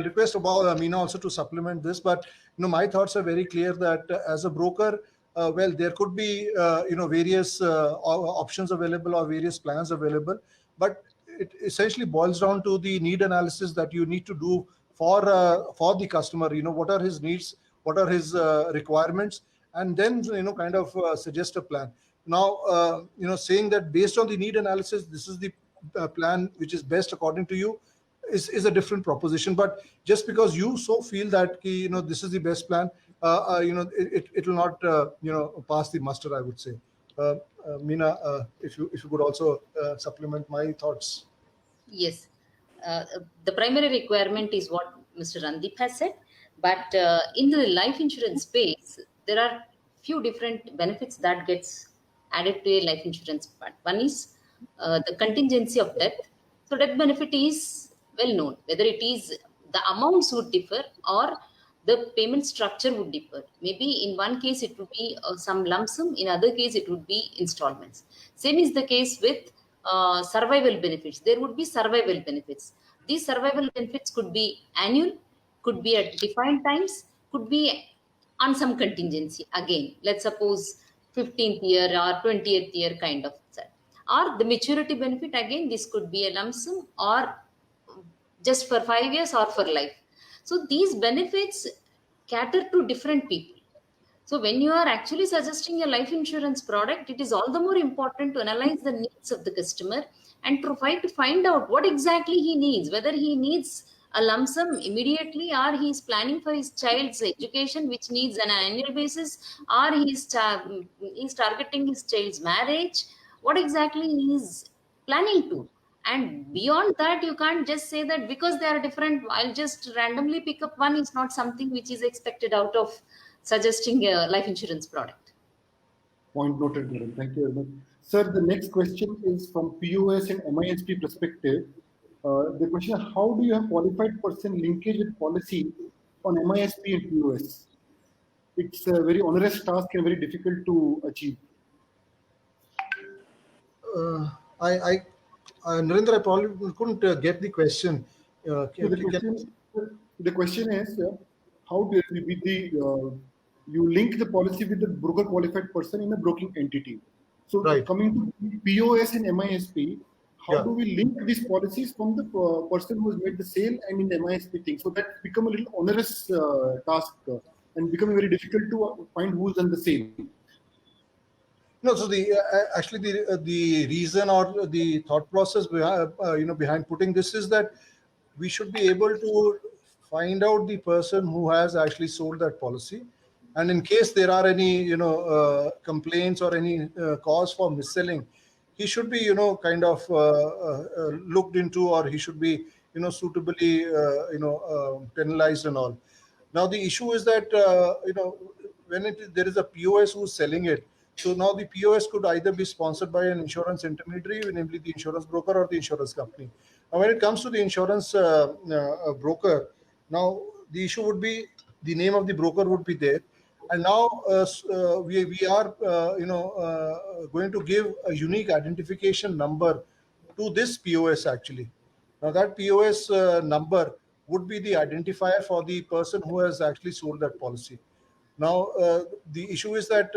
[SPEAKER 4] request about Meena also to supplement this, but my thoughts are very clear that as a broker, there could be various options available or various plans available, but it essentially boils down to the need analysis that you need to do for the customer. What are his needs, what are his requirements, and then kind of suggest a plan. Now, saying that based on the need analysis, this is the plan which is best according to you, is a different proposition. But just because you so feel that this is the best plan, it will not pass the muster, I would say. Meena, if you could also supplement my thoughts.
[SPEAKER 2] Yes. the primary requirement is what Mr. Randeep has said. But in the life insurance space, there are few different benefits that gets added to a life insurance part. One is the contingency of death. So death benefit is well known. Whether it is the amounts would differ or the payment structure would differ. Maybe in one case it would be some lump sum, in other case it would be installments. Same is the case with survival benefits. There would be survival benefits. These survival benefits could be annual, could be at defined times, could be on some contingency. Again, let's suppose 15th year or 20th year kind of set. Or the maturity benefit, again, this could be a lump sum or just for 5 years or for life. So these benefits cater to different people. So when you are actually suggesting a life insurance product, it is all the more important to analyze the needs of the customer and try to find out what exactly he needs, whether he needs a lump sum immediately or he is planning for his child's education, which needs an annual basis, or he is targeting his child's marriage, what exactly he is planning to. And beyond that, you can't just say that because they are different, I'll just randomly pick up one is not something which is expected out of suggesting a life insurance product.
[SPEAKER 1] Point noted, madam. Thank you very much. Sir, the next question is from POS and MISP perspective. The question, how do you have qualified person linkage with policy on MISP and POS? It's a very onerous task and very difficult to achieve.
[SPEAKER 4] Narendra, I probably couldn't get the question.
[SPEAKER 1] So the question is, how do you link the policy with the broker qualified person in a broking entity? So
[SPEAKER 4] Right.
[SPEAKER 1] coming to POS and MISP, how
[SPEAKER 4] Yeah.
[SPEAKER 1] do we link these policies from the person who has made the sale and in the MISP thing? So that become a little onerous task and become very difficult to find who's done the sale.
[SPEAKER 4] No, so actually the reason or the thought process behind putting this is that we should be able to find out the person who has actually sold that policy, and in case there are any complaints or any cause for mis-selling, he should be kind of looked into, or he should be suitably penalized and all. Now the issue is that when there is a POS who's selling it. So now the POS could either be sponsored by an insurance intermediary, namely the insurance broker or the insurance company. Now, when it comes to the insurance broker, now the issue would be the name of the broker would be there, and now we are going to give a unique identification number to this POS actually. Now that POS number would be the identifier for the person who has actually sold that policy. Now, the issue is that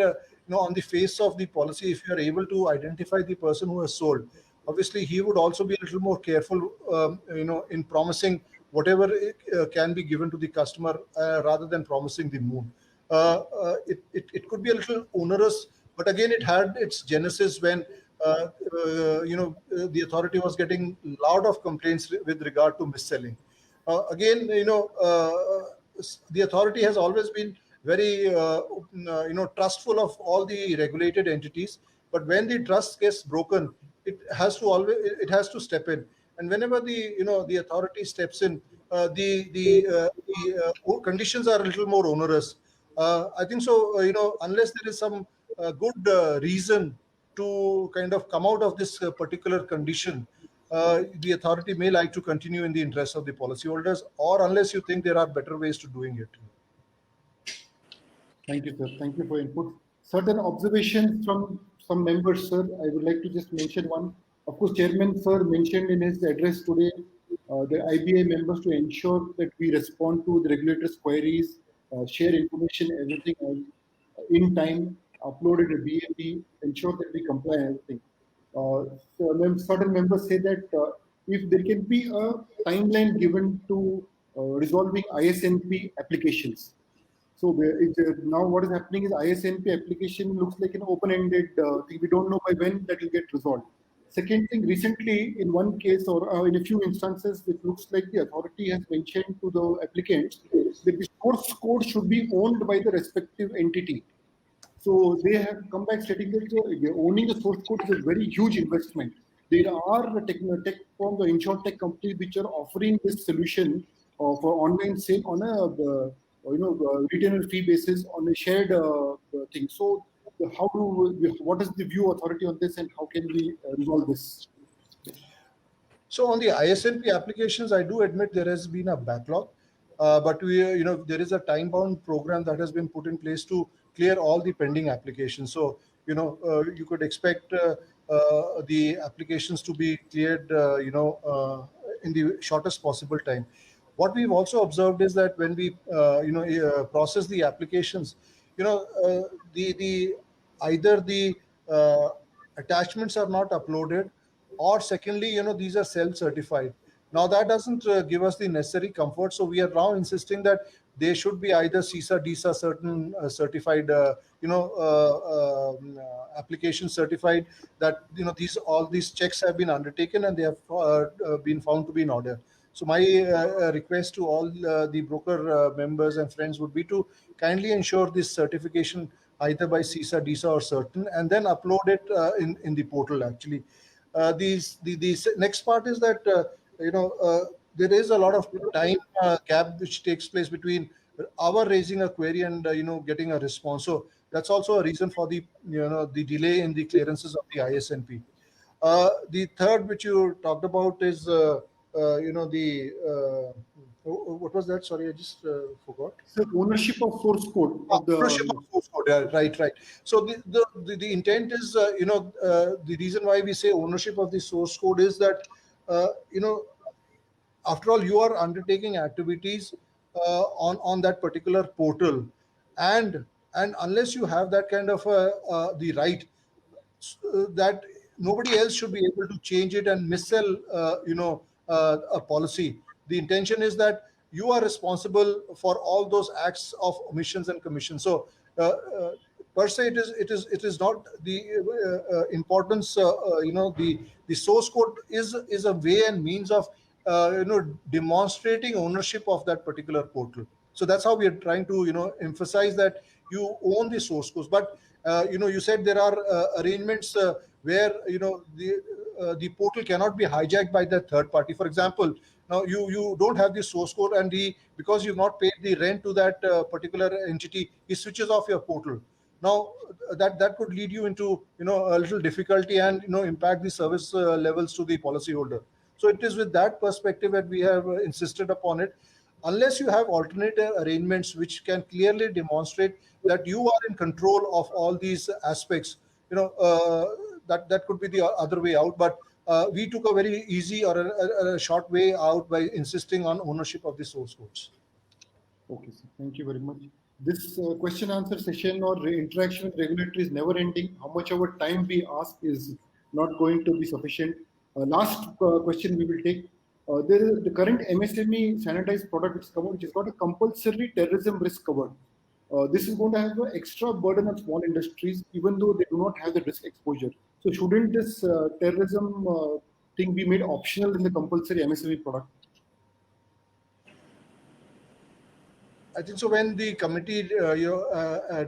[SPEAKER 4] on the face of the policy, if you are able to identify the person who has sold, obviously he would also be a little more careful, in promising whatever can be given to the customer rather than promising the moon. It could be a little onerous, but again, it had its genesis when the authority was getting a lot of complaints with regard to mis-selling. Again, the authority has always been very trustful of all the regulated entities, but when the trust gets broken, it has to step in, and whenever the authority steps in, the conditions are a little more onerous. I think so. Unless there is some good reason to kind of come out of this particular condition, the authority may like to continue in the interest of the policyholders, or unless you think there are better ways to doing it.
[SPEAKER 1] Thank you, sir. Thank you for input. Certain observations from some members, sir. I would like to just mention one. Of course, Chairman, sir, mentioned in his address today the IBA members to ensure that we respond to the regulators' queries, share information, everything in time, upload it to BAP, ensure that we comply and everything. So certain members say that if there can be a timeline given to resolving ISNP applications. So now what is happening is ISNP application looks like an open-ended thing. We don't know by when that will get resolved. Second thing, recently in one case or in a few instances, it looks like the authority has mentioned to the applicants that the source code should be owned by the respective entity. So they have come back stating that owning the source code is a very huge investment. there are the tech firms, the insurtech companies which are offering this solution for online sale on a retainer fee basis on a shared thing. So how what is the view authority on this, and how can we resolve this?
[SPEAKER 4] So on the ISNP applications, I do admit there has been a backlog, but there is a time-bound program that has been put in place to clear all the pending applications. So you could expect the applications to be cleared, in the shortest possible time. What we've also observed is that when we process the applications, the either the attachments are not uploaded, or secondly, these are self-certified. Now that doesn't give us the necessary comfort, so we are now insisting that they should be either CISA, DISA certified, application certified, that all these checks have been undertaken and they have been found to be in order. So my request to all the broker members and friends would be to kindly ensure this certification either by CISA, DISA or certain, and then upload it in the portal actually. The next part is that there is a lot of time gap which takes place between our raising a query and getting a response. So that's also a reason for the the delay in the clearances of the ISNP. The third which you talked about is what was that? Sorry, I just forgot.
[SPEAKER 1] So ownership of source code of the
[SPEAKER 4] Ownership of source code. Yeah, right. So the intent is the reason why we say ownership of the source code is that after all, you are undertaking activities on that particular portal, and unless you have that kind of the right, that nobody else should be able to change it and missell a policy. The intention is that you are responsible for all those acts of omissions and commissions. So per se, it is not the importance. The source code is a way and means of demonstrating ownership of that particular portal. So that's how we are trying to emphasize that you own the source codes. But you said there are arrangements where the portal cannot be hijacked by the third party. For example, now you don't have the source code, and because you've not paid the rent to that particular entity, he switches off your portal. Now that could lead you into a little difficulty and impact the service levels to the policyholder. So it is with that perspective that we have insisted upon it. Unless you have alternative arrangements which can clearly demonstrate that you are in control of all these aspects, that could be the other way out. But we took a very easy or a short way out by insisting on ownership of the source codes.
[SPEAKER 1] Okay, sir. Thank you very much. This question answer session or interaction with regulatory is never ending. How much of our time we ask is not going to be sufficient. Last question we will take. There is the current MSME sanitized product which has got a compulsory terrorism risk cover. This is going to have an extra burden on small industries, even though they do not have the risk exposure. So shouldn't this terrorism thing be made optional in the compulsory MSME product?
[SPEAKER 4] I think so. When the committee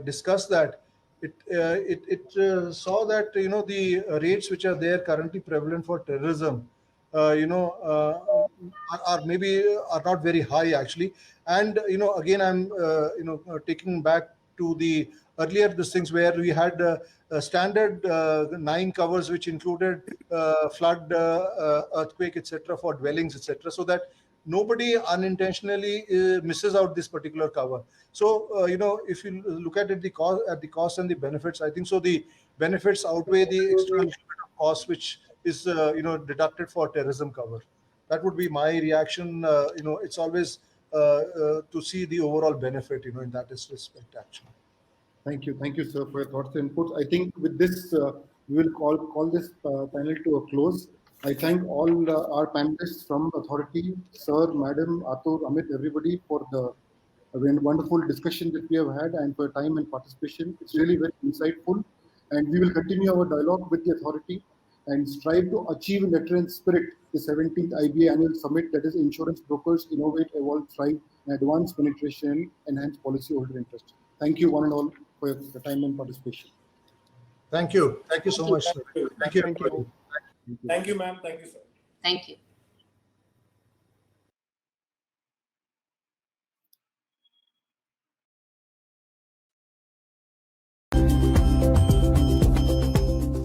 [SPEAKER 4] discussed that, it saw that the rates which are there currently prevalent for terrorism, are not very high actually. And again, I'm taking back to the earlier things where we had standard 9 covers which included flood, earthquake, etc. for dwellings, etc. So that nobody unintentionally misses out this particular cover. So if you look at it, the cost and the benefits, I think so the benefits outweigh the extra cost which is deducted for terrorism cover. That would be my reaction. It's always to see the overall benefit in that respect actually.
[SPEAKER 1] Thank you, sir, for your thoughts and inputs. I think with this, we will call this panel to a close. I thank all our panelists from authority, sir, madam, Atul, Amit, everybody for the wonderful discussion that we have had and for time and participation. It's really very insightful, and we will continue our dialogue with the authority and strive to achieve in letter and spirit the 17th IBA Annual Summit, that is Insurance Brokers Innovate, Evolve, Thrive, and Advance Penetration, Enhance Policyholder Interest. Thank you one and all for your time and participation.
[SPEAKER 4] Thank you so much. Thank you.
[SPEAKER 5] Thank you.
[SPEAKER 3] Thank you, ma'am. Thank you, sir.
[SPEAKER 2] Thank you.